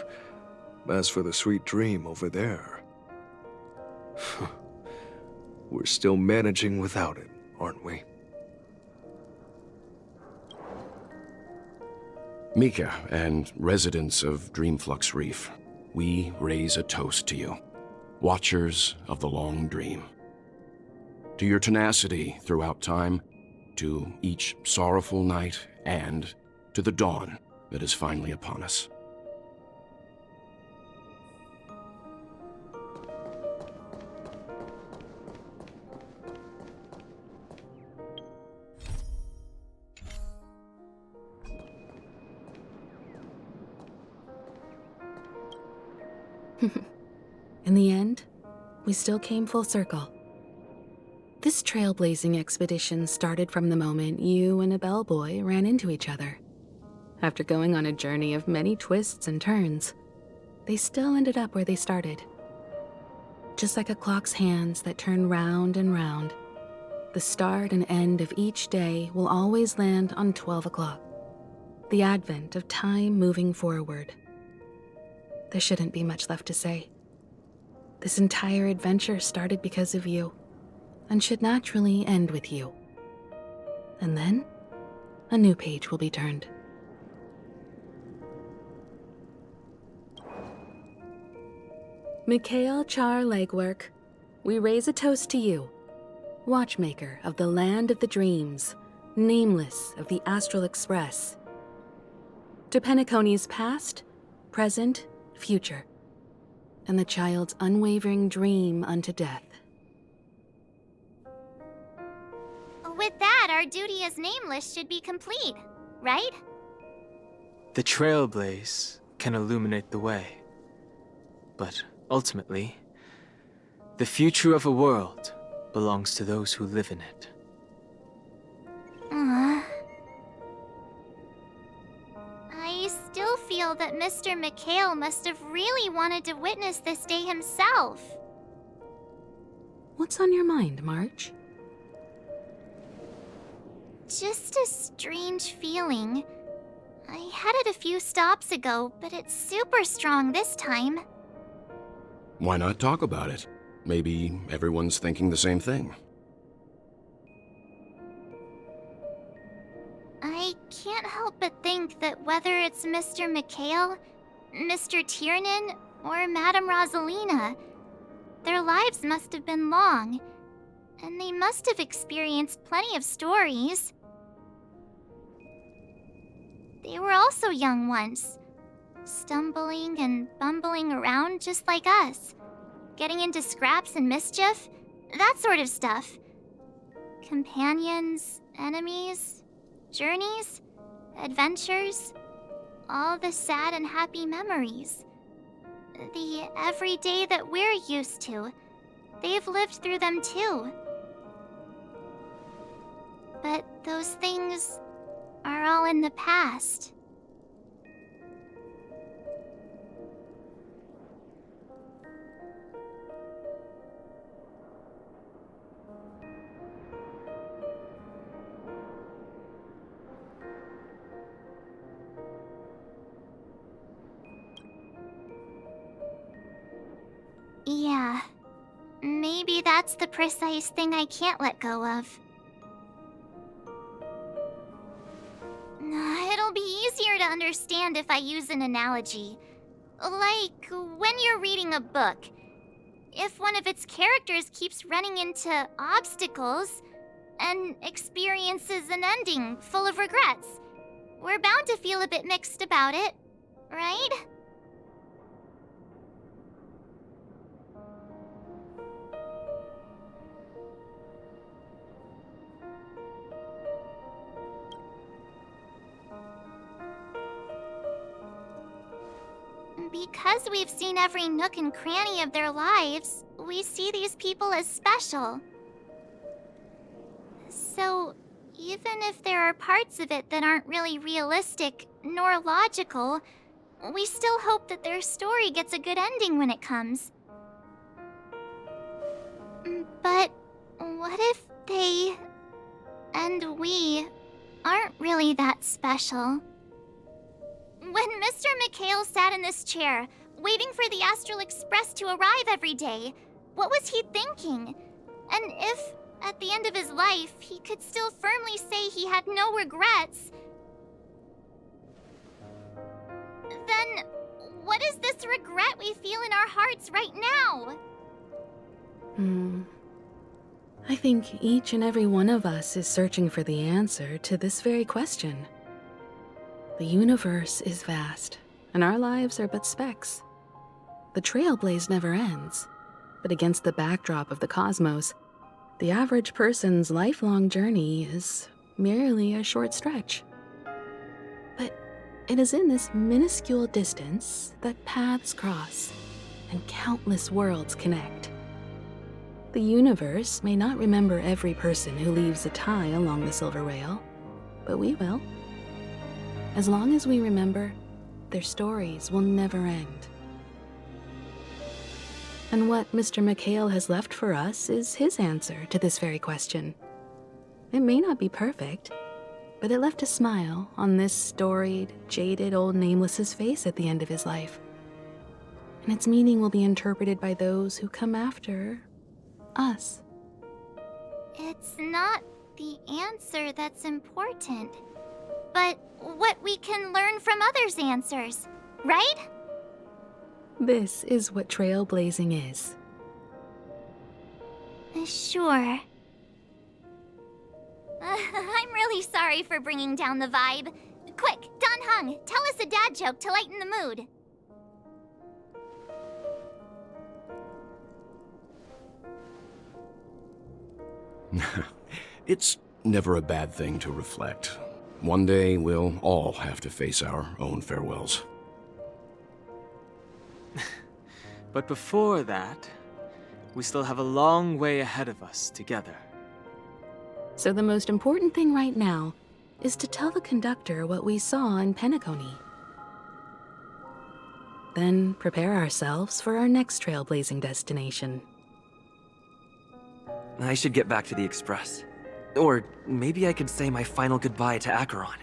Speaker 11: As for the sweet dream over there, we're still managing without it, aren't we?
Speaker 19: Mika and residents of Dreamflux Reef, we raise a toast to you, watchers of the long dream. To your tenacity throughout time, to each sorrowful night, and to the dawn that is finally upon us.
Speaker 17: In the end, we still came full circle. This trailblazing expedition started from the moment you and a bellboy ran into each other. After going on a journey of many twists and turns, they still ended up where they started. Just like a clock's hands that turn round and round, the start and end of each day will always land on 12 o'clock, the advent of time moving forward. There shouldn't be much left to say. This entire adventure started because of you, and should naturally end with you. And then, a new page will be turned. Mikhail Char Legwork, we raise a toast to you, watchmaker of the land of the dreams, nameless of the Astral Express. To Penaconi's past, present, future, and the child's unwavering dream unto death.
Speaker 5: With that, our duty as nameless should be complete, right?
Speaker 18: The trailblaze can illuminate the way, but ultimately, the future of a world belongs to those who live in it.
Speaker 5: feel that Mr. McHale must have really wanted to witness this day himself.
Speaker 17: What's on your mind, March?
Speaker 5: Just a strange feeling. I had it a few stops ago, but it's super strong this time.
Speaker 19: Why not talk about it? Maybe everyone's thinking the same thing.
Speaker 5: I can't help but think that whether it's Mr. McHale, Mr. Tiernan, or Madame Rosalina, their lives must have been long, and they must have experienced plenty of stories. They were also young once, stumbling and bumbling around just like us, getting into scraps and mischief, that sort of stuff. Companions, enemies, journeys, adventures, all the sad and happy memories. The everyday that we're used to, they've lived through them too. But those things are all in the past. Yeah, maybe that's the precise thing I can't let go of. It'll be easier to understand if I use an analogy. Like when you're reading a book. If one of its characters keeps running into obstacles and experiences an ending full of regrets, we're bound to feel a bit mixed about it, right? Because we've seen every nook and cranny of their lives, we see these people as special. So, even if there are parts of it that aren't really realistic nor logical, we still hope that their story gets a good ending when it comes. But what if they and we aren't really that special? When Mr. McHale sat in this chair, waiting for the Astral Express to arrive every day, what was he thinking? And if, at the end of his life, he could still firmly say he had no regrets, then what is this regret we feel in our hearts right now?
Speaker 17: I think each and every one of us is searching for the answer to this very question. The universe is vast, and our lives are but specks. The trailblaze never ends, but against the backdrop of the cosmos, the average person's lifelong journey is merely a short stretch. But it is in this minuscule distance that paths cross and countless worlds connect. The universe may not remember every person who leaves a tie along the silver rail, but we will. As long as we remember, their stories will never end. And what Mr. McHale has left for us is his answer to this very question. It may not be perfect, but it left a smile on this storied, jaded old Nameless's face at the end of his life. And its meaning will be interpreted by those who come after us.
Speaker 5: It's not the answer that's important, but what we can learn from others' answers, right?
Speaker 17: This is what trailblazing is.
Speaker 5: Sure. I'm really sorry for bringing down the vibe. Quick, Don Hung, tell us a dad joke to lighten the mood.
Speaker 19: It's never a bad thing to reflect. One day, we'll all have to face our own farewells.
Speaker 18: But before that, we still have a long way ahead of us together.
Speaker 17: So the most important thing right now is to tell the conductor what we saw in Penakoni. then prepare ourselves for our next trailblazing destination.
Speaker 1: I should get back to the Express. Or maybe I could say my final goodbye to Acheron.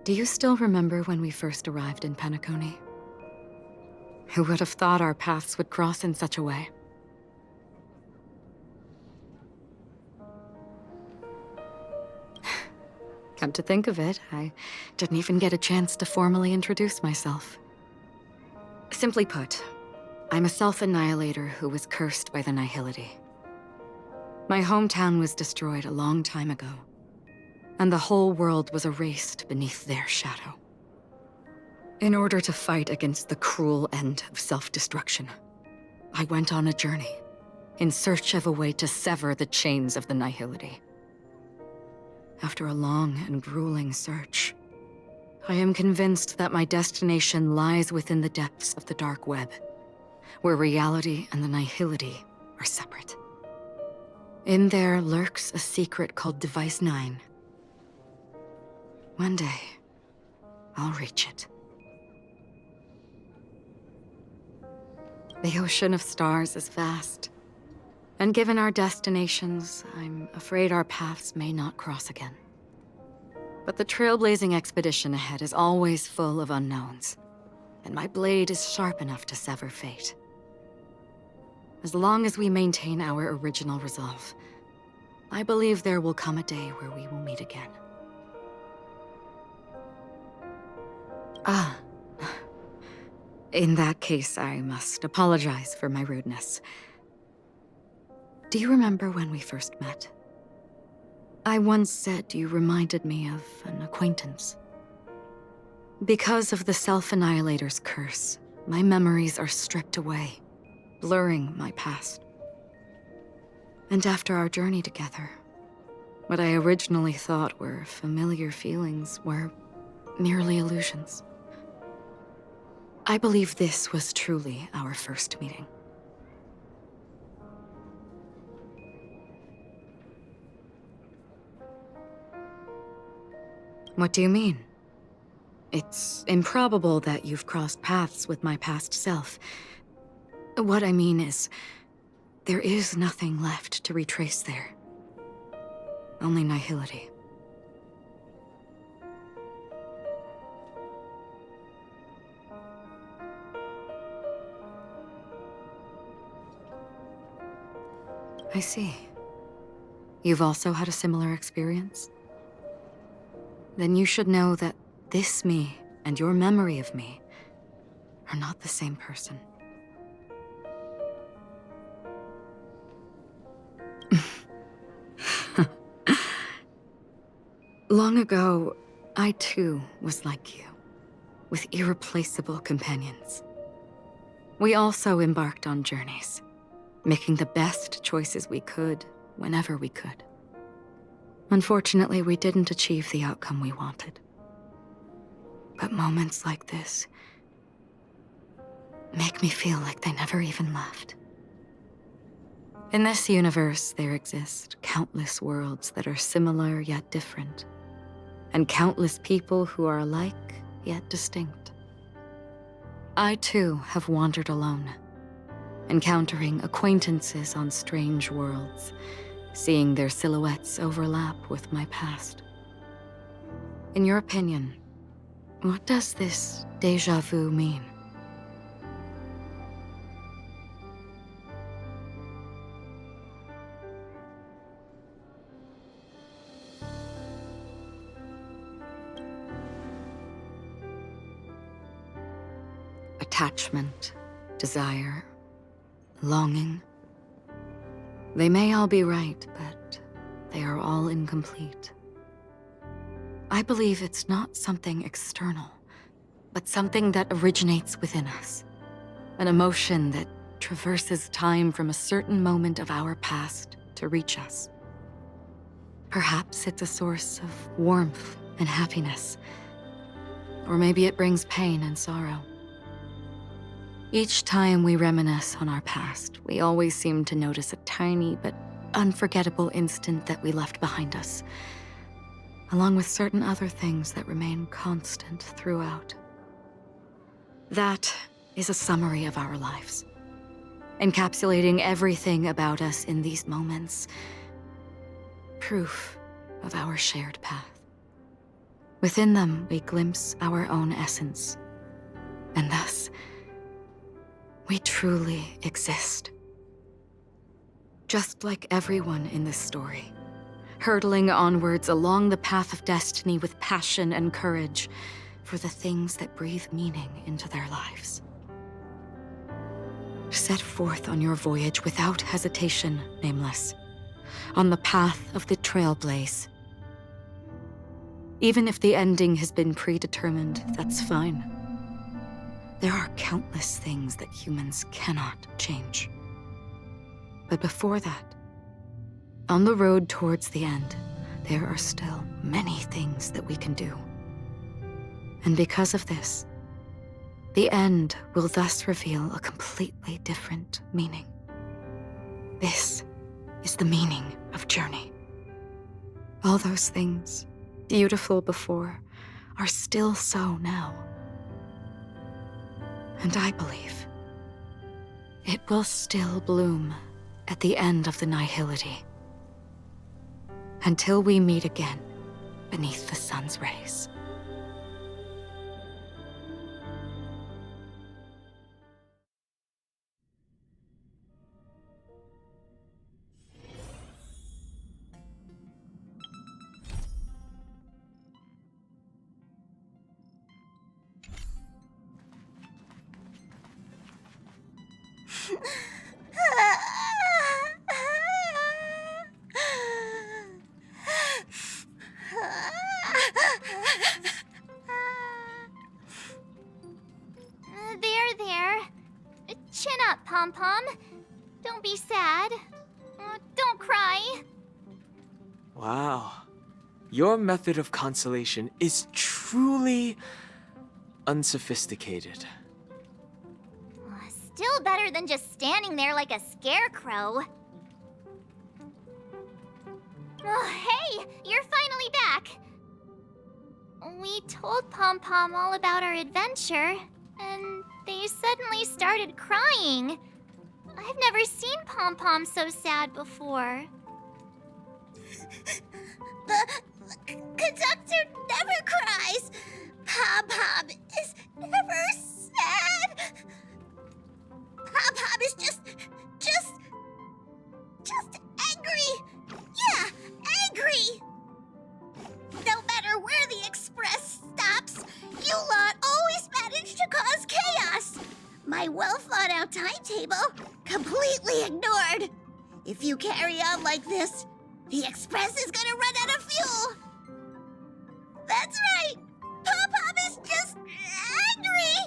Speaker 16: Do you still remember when we first arrived in Penakoni? Who would have thought our paths would cross in such a way? Come to think of it, I didn't even get a chance to formally introduce myself. Simply put, I'm a self-annihilator who was cursed by the Nihility. My hometown was destroyed a long time ago, and the whole world was erased beneath their shadow. In order to fight against the cruel end of self-destruction, I went on a journey in search of a way to sever the chains of the Nihility. After a long and grueling search, I am convinced that my destination lies within the depths of the dark web, where reality and the Nihility are separate. In there lurks a secret called Device 9. One day, I'll reach it. The ocean of stars is vast, and given our destinations, I'm afraid our paths may not cross again. But the trailblazing expedition ahead is always full of unknowns, and my blade is sharp enough to sever fate. As long as we maintain our original resolve, I believe there will come a day where we will meet again. Ah. In that case, I must apologize for my rudeness. Do you remember when we first met? I once said you reminded me of an acquaintance. Because of the Self-Annihilator's curse, my memories are stripped away, blurring my past. And after our journey together, what I originally thought were familiar feelings were merely illusions. I believe this was truly our first meeting. What do you mean? It's improbable that you've crossed paths with my past self. What I mean is, there is nothing left to retrace there. Only nihility. I see. You've also had a similar experience? Then you should know that this me and your memory of me are not the same person. Long ago, I too was like you, with irreplaceable companions. We also embarked on journeys, making the best choices we could, whenever we could. Unfortunately, we didn't achieve the outcome we wanted. But moments like this make me feel like they never even left. In this universe, there exist countless worlds that are similar yet different, and countless people who are alike yet distinct. I too have wandered alone, encountering acquaintances on strange worlds, seeing their silhouettes overlap with my past. In your opinion, what does this déjà vu mean? Attachment, desire, longing. They may all be right, but they are all incomplete. I believe it's not something external, but something that originates within us. An emotion that traverses time from a certain moment of our past to reach us. Perhaps it's a source of warmth and happiness, or maybe it brings pain and sorrow. Each time we reminisce on our past, we always seem to notice a tiny but unforgettable instant that we left behind us, along with certain other things that remain constant throughout. That is a summary of our lives, encapsulating everything about us in these moments. Proof of our shared path. Within them, we glimpse our own essence, and thus, we truly exist. Just like everyone in this story, hurtling onwards along the path of destiny with passion and courage for the things that breathe meaning into their lives. Set forth on your voyage without hesitation, Nameless, on the path of the trailblaze. Even if the ending has been predetermined, that's fine. There are countless things that humans cannot change. But before that, on the road towards the end, there are still many things that we can do. And because of this, the end will thus reveal a completely different meaning. This is the meaning of journey. All those things, beautiful before, are still so now. And I believe it will still bloom at the end of the nihility, until we meet again beneath the sun's rays.
Speaker 5: There. Chin up, Pom-Pom. Don't be sad. Don't cry.
Speaker 18: Wow. Your method of consolation is truly unsophisticated.
Speaker 5: Still better than just standing there like a scarecrow. Oh, hey, you're finally back. We told Pom-Pom all about our adventure, and they suddenly started crying. I've never seen Pom-Pom so sad before.
Speaker 12: The conductor never cries. Pom-Pom is never sad. Pom-Pom is just angry. Yeah, angry. No matter where the express stops, you lot always manage to cause chaos. My well-thought-out timetable completely ignored. If you carry on like this, the express is gonna run out of fuel. That's right. Pom-Pom is just angry.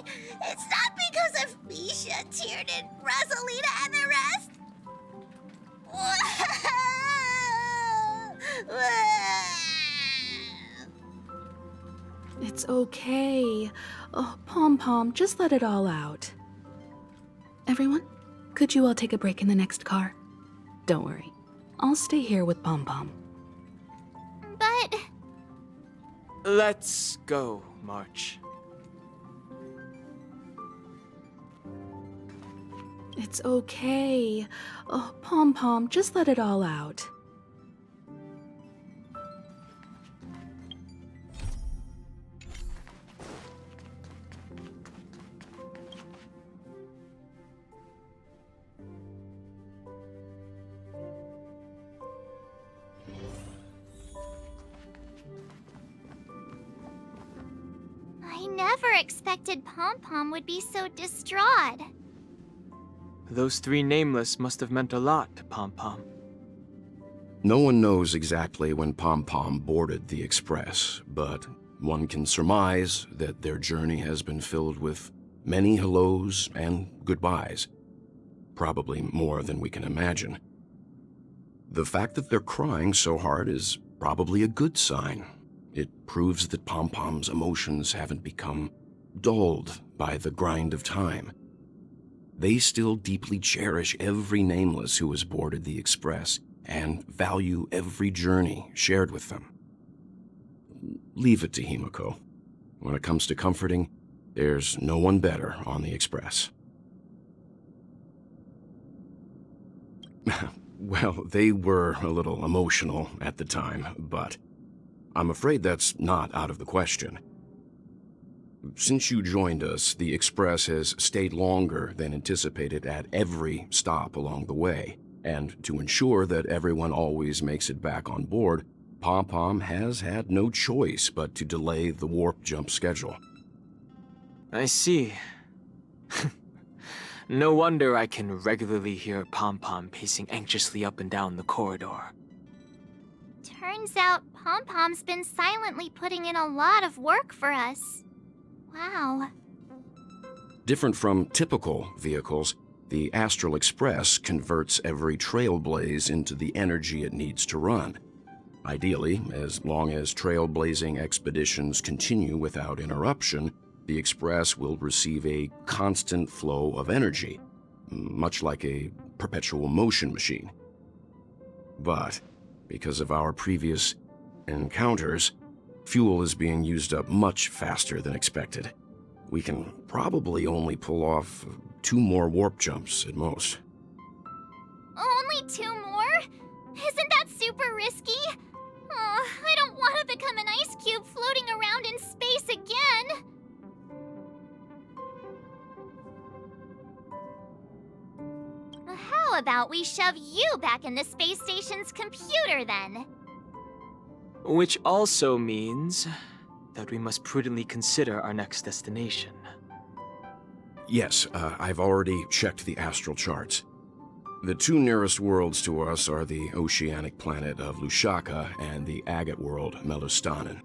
Speaker 12: It's not because of Misha, Tiernan, Rosalina, and the rest.
Speaker 17: It's okay. Oh, Pom-Pom, just let it all out. Everyone, could you all take a break in the next car? Don't worry. I'll stay here with Pom Pom.
Speaker 5: But...
Speaker 18: Let's go, March.
Speaker 17: It's okay. Oh, Pom Pom, just let it all out.
Speaker 5: I never expected Pom Pom would be so distraught.
Speaker 18: Those three nameless must have meant a lot to Pom Pom.
Speaker 19: No one knows exactly when Pom Pom boarded the Express, but one can surmise that their journey has been filled with many hellos and goodbyes. Probably more than we can imagine. The fact that they're crying so hard is probably a good sign. It proves that Pom Pom's emotions haven't become dulled by the grind of time. They still deeply cherish every nameless who has boarded the Express and value every journey shared with them. Leave it to Himiko. When it comes to comforting, there's no one better on the Express. Well, they were a little emotional at the time, but I'm afraid that's not out of the question. Since you joined us, the Express has stayed longer than anticipated at every stop along the way, and to ensure that everyone always makes it back on board, Pom Pom has had no choice but to delay the warp jump schedule.
Speaker 18: I see. No wonder I can regularly hear Pom Pom pacing anxiously up and down the corridor.
Speaker 5: Turns out Pom Pom's been silently putting in a lot of work for us. Wow.
Speaker 19: Different from typical vehicles, the Astral Express converts every trailblaze into the energy it needs to run. Ideally, as long as trailblazing expeditions continue without interruption, the Express will receive a constant flow of energy, much like a perpetual motion machine. But because of our previous encounters, fuel is being used up much faster than expected. We can probably only pull off 2 more warp jumps at most.
Speaker 5: Only 2 more? Isn't that super risky? Oh, I don't want to become an ice cube floating around in space again. How about we shove you back in the space station's computer then?
Speaker 18: Which also means that we must prudently consider our next destination.
Speaker 19: Yes, I've already checked the astral charts. The 2 nearest worlds to us are the oceanic planet of Lushaka and the agate world Melostanen.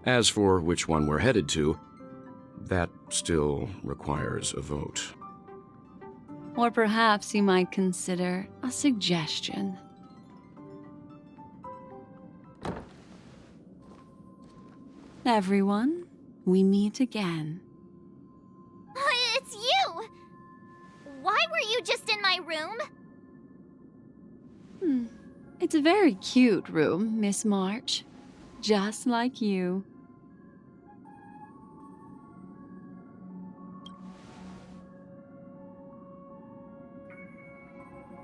Speaker 19: As for which one we're headed to, that still requires a vote.
Speaker 20: Or perhaps you might consider a suggestion. Everyone, we meet again.
Speaker 5: It's you! Why were you just in my room?
Speaker 20: It's a very cute room, Miss March. Just like you.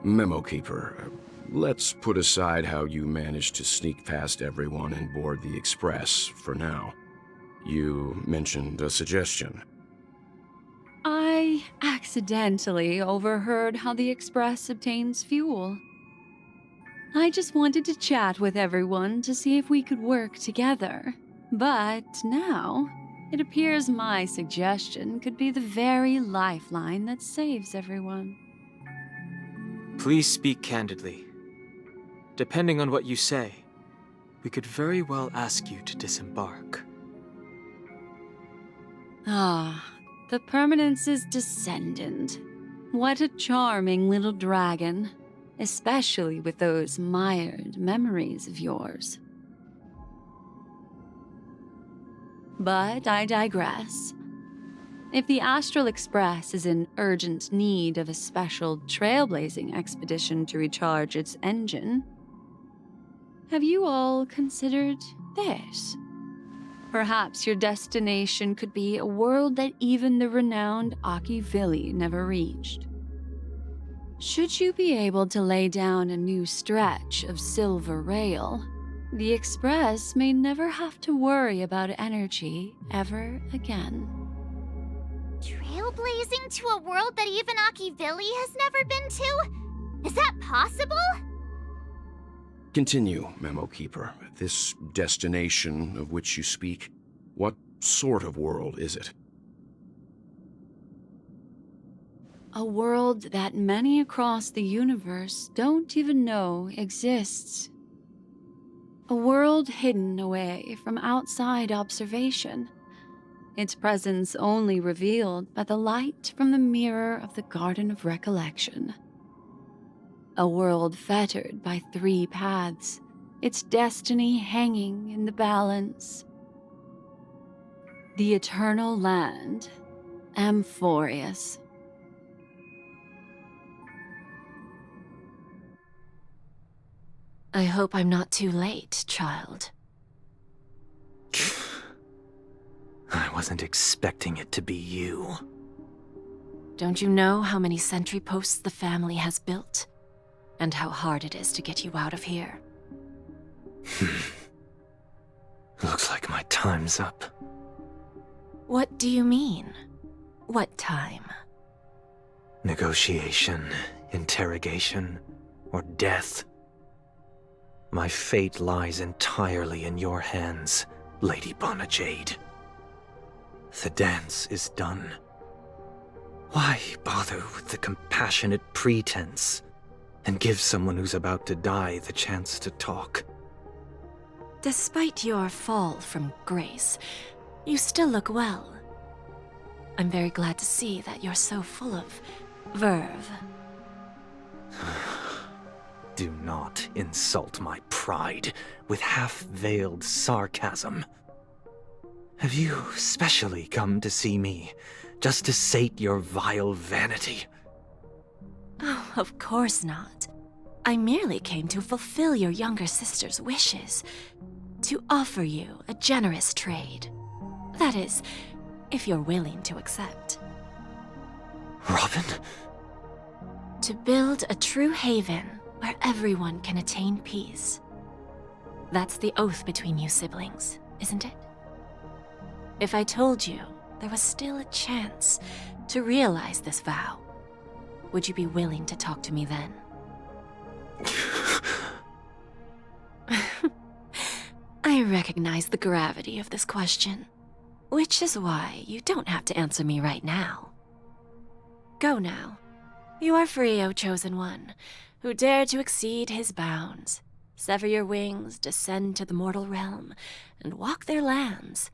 Speaker 19: Memo Keeper, let's put aside how you managed to sneak past everyone and board the Express for now. You mentioned a suggestion.
Speaker 20: I accidentally overheard how the Express obtains fuel. I just wanted to chat with everyone to see if we could work together. But now, it appears my suggestion could be the very lifeline that saves everyone.
Speaker 18: Please speak candidly. Depending on what you say, we could very well ask you to disembark.
Speaker 20: Ah, the Permanence's descendant. What a charming little dragon, especially with those mired memories of yours. But I digress. If the Astral Express is in urgent need of a special trailblazing expedition to recharge its engine, have you all considered this? Perhaps your destination could be a world that even the renowned Akivili never reached. Should you be able to lay down a new stretch of silver rail, the Express may never have to worry about energy ever again.
Speaker 5: Trailblazing to a world that even Akivili has never been to? Is that possible?
Speaker 19: Continue, Memo Keeper. This destination of which you speak, what sort of world is it?
Speaker 20: A world that many across the universe don't even know exists. A world hidden away from outside observation, its presence only revealed by the light from the mirror of the Garden of Recollection. A world fettered by 3 paths, its destiny hanging in the balance. The Eternal Land, Amphorius.
Speaker 7: I hope I'm not too late, child.
Speaker 1: I wasn't expecting it to be you.
Speaker 7: Don't you know how many sentry posts the family has built? And how hard it is to get you out of here?
Speaker 1: Looks like my time's up.
Speaker 7: What do you mean? What time?
Speaker 1: Negotiation, interrogation, or death. My fate lies entirely in your hands, Lady Bonajade. The dance is done. Why bother with the compassionate pretense and give someone who's about to die the chance to talk?
Speaker 7: Despite your fall from grace, you still look well. I'm very glad to see that you're so full of verve.
Speaker 1: Do not insult my pride with half-veiled sarcasm. Have you specially come to see me, just to sate your vile vanity?
Speaker 7: Oh, of course not. I merely came to fulfill your younger sister's wishes, to offer you a generous trade. That is, if you're willing to accept.
Speaker 1: Robin?
Speaker 7: To build a true haven where everyone can attain peace. That's the oath between you siblings, isn't it? If I told you there was still a chance to realize this vow, would you be willing to talk to me then? I recognize the gravity of this question, which is why you don't have to answer me right now. Go now. You are free, O Chosen One, who dare to exceed his bounds, sever your wings, descend to the mortal realm, and walk their lands.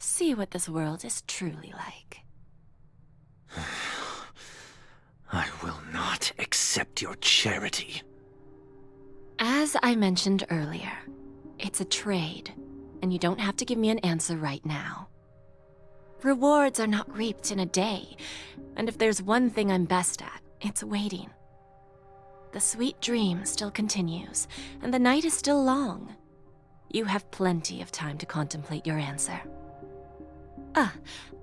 Speaker 7: See what this world is truly like.
Speaker 1: I will not accept your charity.
Speaker 7: As I mentioned earlier, it's a trade, and you don't have to give me an answer right now. Rewards are not reaped in a day, and if there's one thing I'm best at, it's waiting. The sweet dream still continues, and the night is still long. You have plenty of time to contemplate your answer.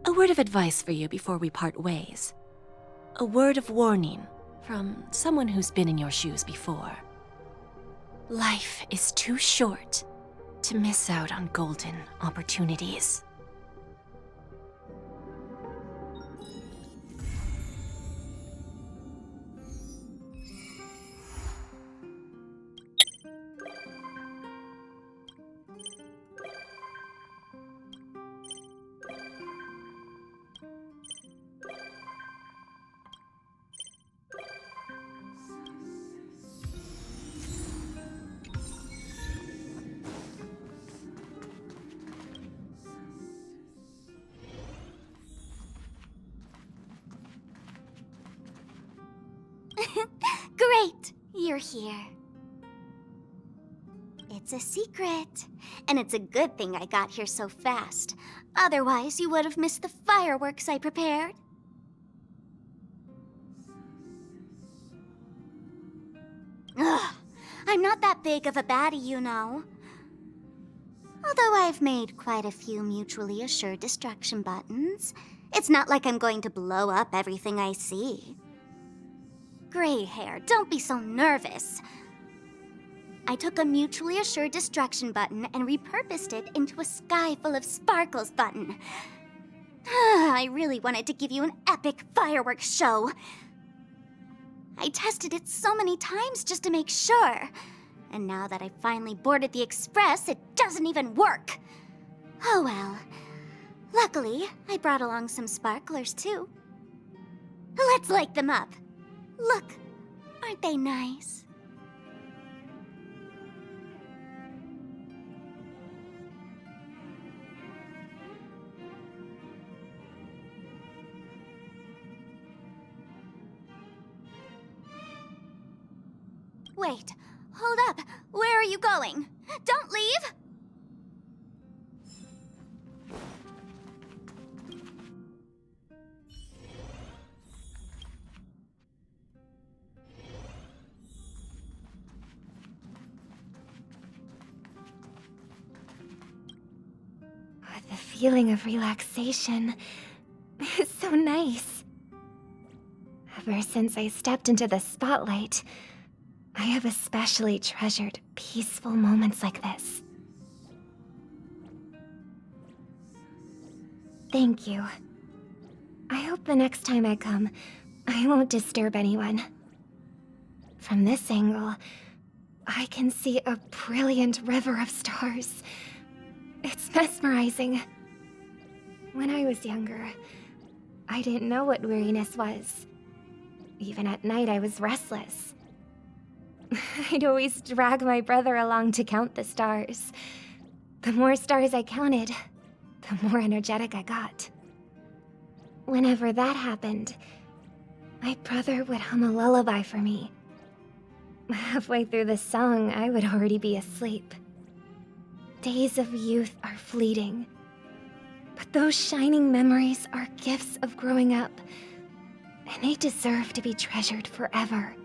Speaker 7: A word of advice for you before we part ways. A word of warning from someone who's been in your shoes before. Life is too short to miss out on golden opportunities.
Speaker 5: Great! You're here.
Speaker 12: It's a secret. And it's a good thing I got here so fast. Otherwise, you would have missed the fireworks I prepared. Ugh, I'm not that big of a baddie, you know. Although I've made quite a few mutually assured destruction buttons, it's not like I'm going to blow up everything I see. Gray hair, don't be so nervous. I took a mutually assured destruction button and repurposed it into a sky full of sparkles button. I really wanted to give you an epic fireworks show. I tested it so many times just to make sure. And now that I finally boarded the express, it doesn't even work. Oh well. Luckily, I brought along some sparklers too. Let's light them up. Look, aren't they nice? Wait, hold up. Where are you going? Don't leave!
Speaker 10: The feeling of relaxation is so nice. Ever since I stepped into the spotlight, I have especially treasured peaceful moments like this. Thank you. I hope the next time I come, I won't disturb anyone. From this angle, I can see a brilliant river of stars. It's mesmerizing. When I was younger, I didn't know what weariness was. Even at night, I was restless. I'd always drag my brother along to count the stars. The more stars I counted, the more energetic I got. Whenever that happened, my brother would hum a lullaby for me. Halfway through the song, I would already be asleep. Days of youth are fleeting, but those shining memories are gifts of growing up, and they deserve to be treasured forever.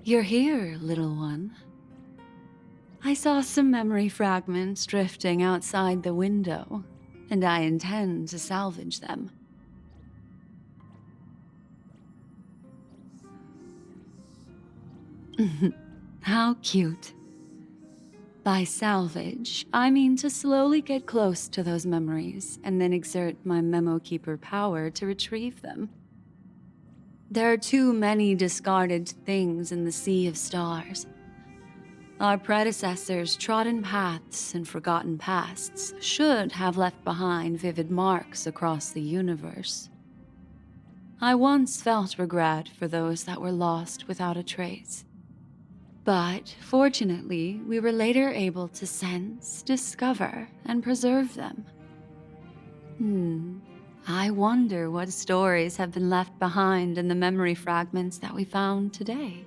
Speaker 20: You're here, little one. I saw some memory fragments drifting outside the window, and I intend to salvage them. How cute. By salvage, I mean to slowly get close to those memories and then exert my Memo Keeper power to retrieve them. There are too many discarded things in the sea of stars. Our predecessors' trodden paths and forgotten pasts should have left behind vivid marks across the universe. I once felt regret for those that were lost without a trace. But fortunately, we were later able to sense, discover, and preserve them. I wonder what stories have been left behind in the memory fragments that we found today.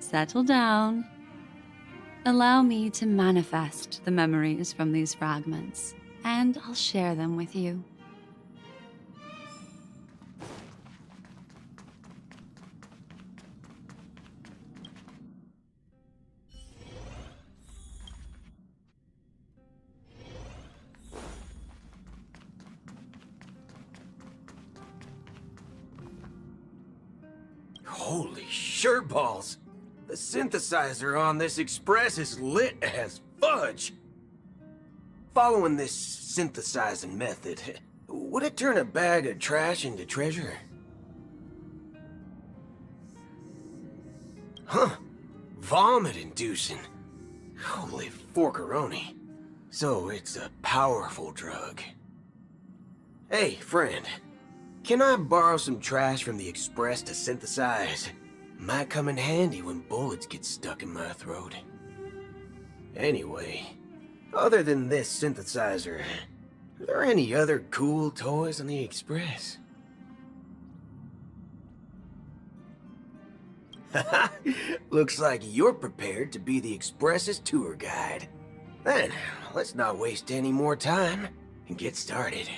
Speaker 20: settle down. Allow me to manifest the memories from these fragments, and I'll share them with you.
Speaker 2: Holy shirtballs! The synthesizer on this express is lit as fudge! Following this synthesizing method, would it turn a bag of trash into treasure? Huh. Vomit-inducing. Holy forkeroni. So it's a powerful drug. Hey, friend. Can I borrow some trash from the express to synthesize? Might come in handy when bullets get stuck in my throat. Anyway, other than this synthesizer, are there any other cool toys on the express? Looks like you're prepared to be the express's tour guide. Then, let's not waste any more time and get started.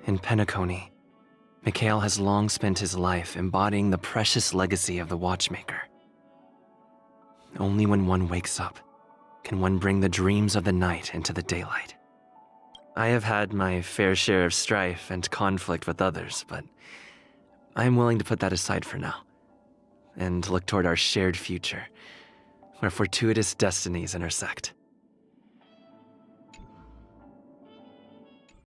Speaker 1: In Penakoni, Mikhail has long spent his life embodying the precious legacy of the Watchmaker. Only when one wakes up can one bring the dreams of the night into the daylight. I have had my fair share of strife and conflict with others, but I am willing to put that aside for now, and look toward our shared future, where fortuitous destinies intersect.